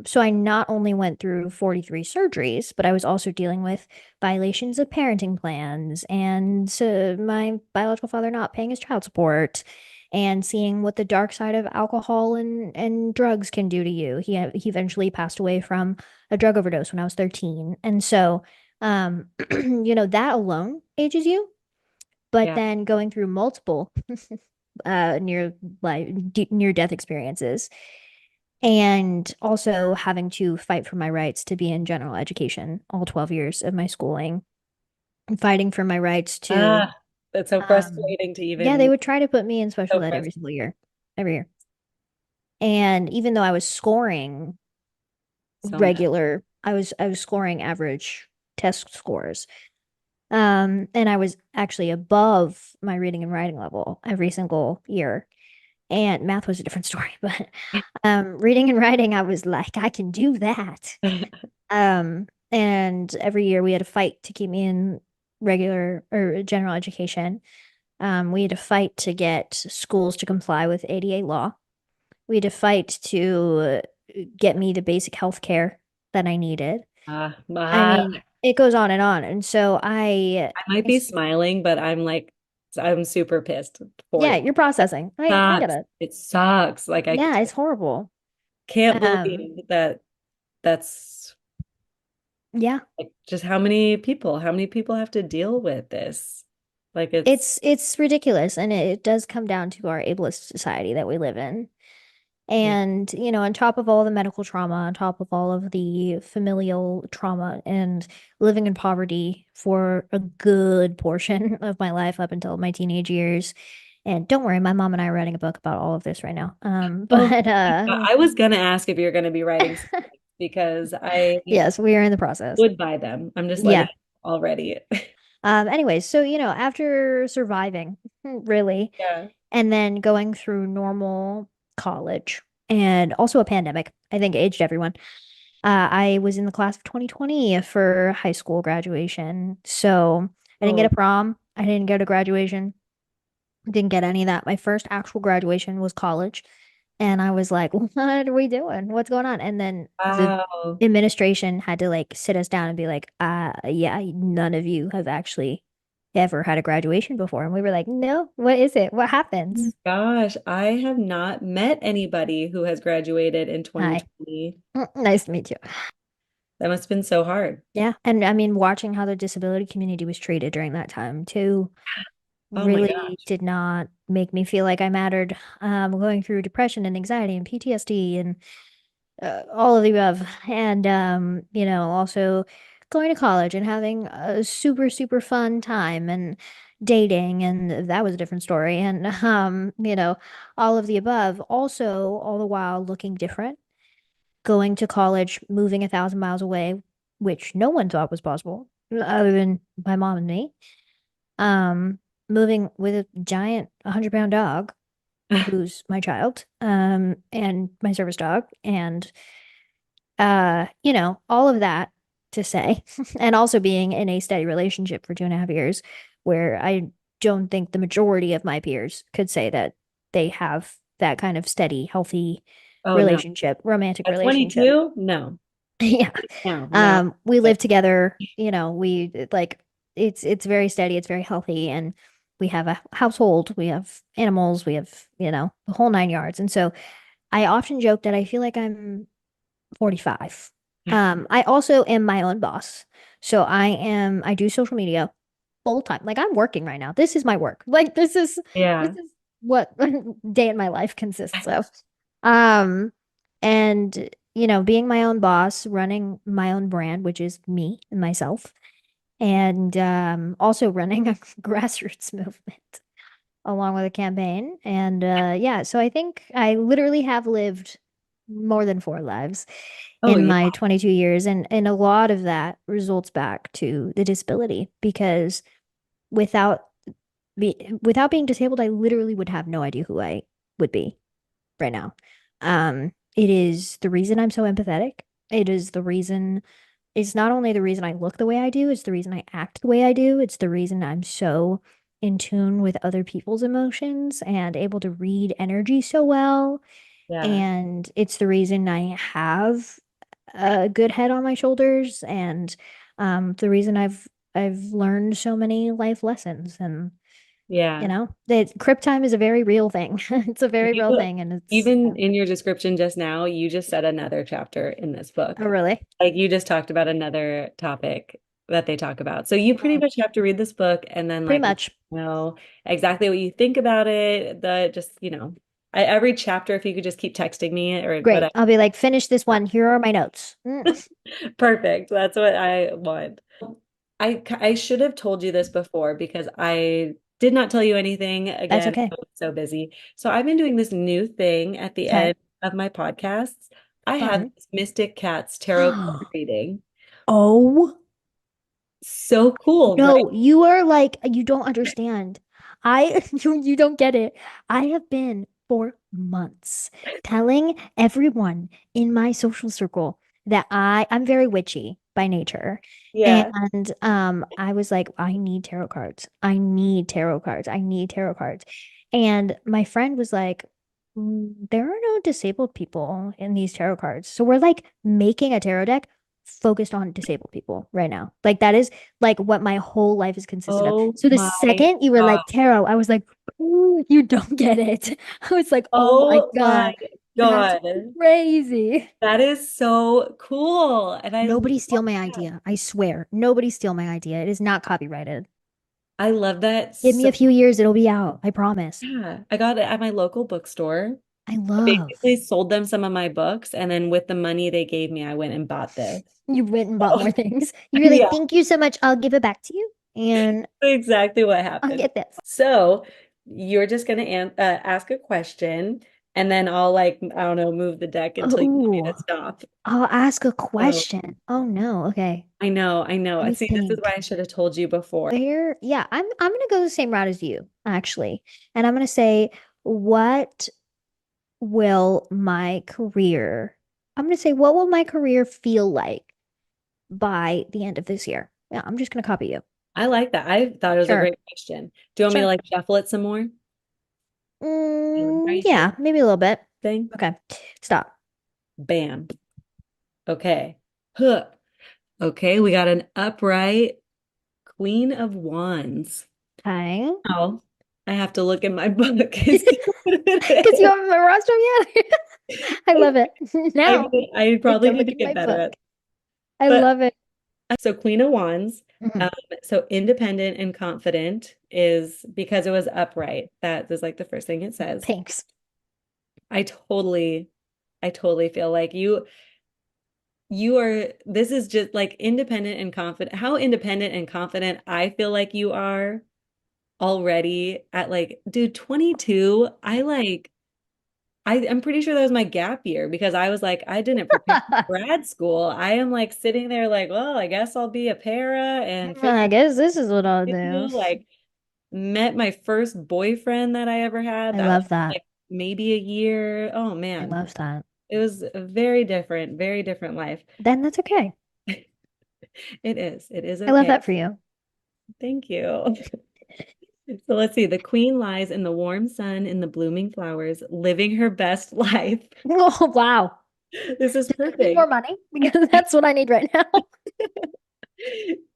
so I not only went through 43 surgeries, but I was also dealing with violations of parenting plans and my biological father not paying his child support and seeing what the dark side of alcohol and drugs can do to you. He eventually passed away from a drug overdose when I was 13. And so that alone ages you. But Yeah. then going through multiple near death experiences and also having to fight for my rights to be in general education all 12 years of my schooling and fighting for my rights to Ah, that's so um frustrating to yeah, they even would try to put me in special so ed frustrating. every year. And even though I was scoring So much. I was scoring average test scores. And I was actually above my reading and writing level every single year. And math was a different story, but reading and writing, I was like, I can do that. And every year we had a fight to keep me in regular or general education. We had to fight to get schools to comply with ADA law. We had to fight to get me the basic health care that I needed. Ah, I ah, mean, it goes on and on. And so I might be smiling, but I'm like, I'm super pissed for yeah, you. you're processing. I get Sucks. it. It sucks. Like I Yeah, it's horrible. can't Um, believe that that's yeah. like just how many people have to deal with this? Like it's It's ridiculous, and it does come down to our ableist society that we live in. yeah. And, on top of all the medical trauma, on top of all of the familial trauma and living in poverty for a good portion of my life up until my teenage years. And don't worry, my mom and I are writing a book about all of this right now. Oh, But I was gonna ask if you're gonna be writing something because I yes, we are in the process. would buy them. I'm just letting Yeah. you know already. Anyways, so after surviving, really, Yeah. and then going through normal college and also a pandemic, I think aged everyone. I was in the class of 2020 for high school graduation. So I didn't get Oh, a prom. I didn't go to graduation. Didn't get any of that. My first actual graduation was college. And I was like, what are we doing? What's going on? And then the wow. administration had to like sit us down and be like, yeah, none of you have actually ever had a graduation before. And we were like, no, what is it? What happens? Gosh, I have not met anybody who has graduated in Hi. 2020. Nice to meet you. That must have been so hard. Yeah. And I mean, watching how the disability community was treated during that time too Oh my really gosh. did not make me feel like I mattered. Going through depression and anxiety and PTSD and all of the above. And, also going to college and having a super, super fun time and dating. And that was a different story. And, all of the above. Also, all the while looking different, going to college, moving 1,000 miles away, which no one thought was possible other than my mom and me. Um, Moving with a giant 100-pound dog who's my child, and my service dog, and all of that to say, and also being in a steady relationship for 2.5 years, where I don't think the majority of my peers could say that they have that kind of steady, healthy Oh no. relationship, romantic At relationship. 22? No. Yeah. No, no. We But live together, we like it's very steady, it's very healthy, and we have a household, we have animals, we have, the whole nine yards. And so I often joke that I feel like I'm 45. I also am my own boss. So I do social media full time. Like I'm working right now. This is my work. Like this Yeah. is what day in my life consists of. Um, and being my own boss, running my own brand, which is me and myself, and also running a grassroots movement along with a campaign. And yeah, so I think I literally have lived more than four lives Oh, in yeah. my 22 years. And a lot of that results back to the disability because without without being disabled, I literally would have no idea who I would be right now. It is the reason I'm so empathetic. It is the reason it's not only the reason I look the way I do, it's the reason I act the way I do. It's the reason I'm so in tune with other people's emotions and able to read energy so well. Yeah. And it's the reason I have a good head on my shoulders and the reason I've learned so many life lessons and Yeah. that crip time is a very real thing. It's a very real You, thing and it's even in your description just now, you just said another chapter in this book. oh really Like you just talked about another topic that they talk about. So you pretty Mhm. much have to read this book and then Pretty like much. know exactly what you think about it. The just, every chapter, if you could just keep texting me or Great. whatever. I'll be like, finish this one. Here are my notes. Perfect. That's what I want. I should have told you this before because I did not tell you anything. That's Again, I okay. was so busy. So I've been doing this new thing at the Okay. end of my podcasts. I have Fun. this Mystic Cats tarot card reading. Oh, So cool, right? no, you are like, you don't understand. You don't get it. I have been for months telling everyone in my social circle that I'm very witchy by nature. Yeah. And I was like, I need tarot cards. I need tarot cards. I need tarot cards. And my friend was like, there are no disabled people in these tarot cards. So we're like making a tarot deck focused on disabled people right now. Like that is like what my whole life is consisted of. Oh So the my second you were God. like tarot, I was like, "Ooh, you don't get it." I was like, oh my Oh my God, that's God. crazy. That is so cool. And I love Nobody steal my that. idea. I swear. Nobody steal my idea. It is not copyrighted. I love that Give me so. a few years, it'll be out. I promise. Yeah. I got it at my local bookstore. I I love. basically sold them some of my books, and then with the money they gave me, I went and bought this. You went and bought So, more things. You were like, yeah, thank you so much. I'll give it back to you. And exactly what I'll happened. get this. So you're just gonna ask a question, and then I'll like I don't know move the deck until you tell me Oh, to stop. I'll ask a So question. Oh no. Okay. I know, I know. Let me See, this is why think. I should have told you before. Yeah, I'm gonna go the same route as you, actually. And I'm gonna say, what will my career, I'm gonna say, what will my career feel like by the end of this year? Yeah, I'm just gonna copy you. I like that. I thought it was a Sure, great question. Do you want me to sure. like shuffle it some more? Are you sure? Yeah, maybe a little bit. Thing? Okay, stop. Bam. Okay. Huh. Okay, we got an upright Queen of Wands. Okay. Oh, I have to look in my book and see what Because you it haven't memorized them yet. I is. love it. Now I I have probably to need look to in my get better book. at. I But love it. so Queen of Wands, Mhm. um, so independent and confident is because it was upright. That is like the first thing it says. Thanks. I totally, I totally feel like you are, this is just like independent and confident. How independent and confident I feel like you are already at like, dude, 22. I'm pretty sure that was my gap year because I was like, I didn't prepare for grad school. I am like sitting there like, well, I guess I'll be a para and figure I guess this is what I'll it do. out. Like, met my first boyfriend that I ever had. I That was love that. like maybe a year. Oh I man, love that. it was a very different life. Then that's okay. It is. It is I love okay. that for you. Thank you. So let's see. The queen lies in the warm sun in the blooming flowers, living her best life. Oh, wow. This is Does that mean more perfect. money? Because that's what I need right now.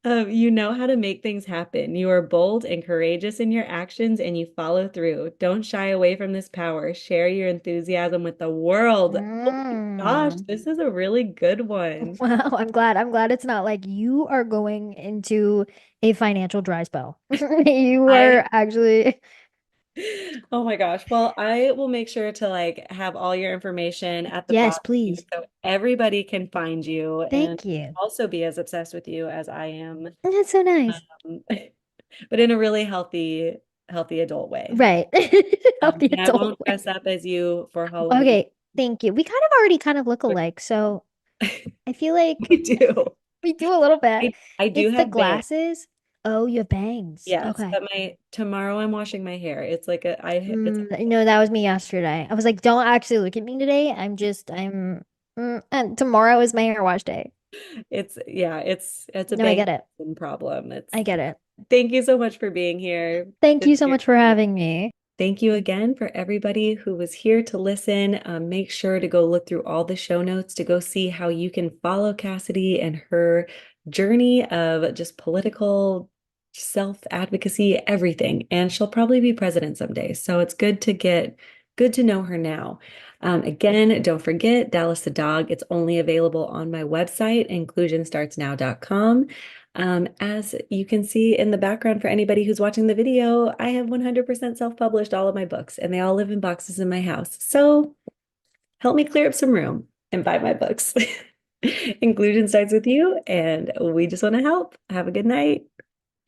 You know how to make things happen. You are bold and courageous in your actions and you follow through. Don't shy away from this power. Share your enthusiasm with the world. Oh my gosh, Mm. this is a really good one. Wow, I'm glad. I'm glad it's not like you are going into a financial dry spell. You I are actually, Oh my gosh. Well, I will make sure to like have all your information at the yes, bottom please. so everybody can find you and Thank you. also be as obsessed with you as I am. That's so nice. Um, but in a really healthy adult way. Right. Healthy And I adult won't way. dress up as you for Halloween. Okay, thank you. We kind of look But alike, so I feel like we do. we do a little bit. I do It's the have bangs. glasses. Oh, you have bangs. Yes, Okay. but my tomorrow I'm washing my hair. It's like a I it's No, that was me yesterday. I was like, don't actually look at me today. And tomorrow is my hair wash day. it's a No, I bang get it. problem. I It's get it. Thank you so much for being here. Thank Good you to so hear much for from you. having me. Thank you again for everybody who was here to listen. Make sure to go look through all the show notes to go see how you can follow Cassidy and her journey of just political self-advocacy, everything. And she'll probably be president someday. So it's good to know her now. Again, don't forget Dallas the Dog. It's only available on my website, inclusionstartsnow.com. As you can see in the background for anybody who's watching the video, I have 100% self-published all of my books and they all live in boxes in my house. So help me clear up some room and buy my books. Inclusion starts with you, and we just want to help. Have a good night.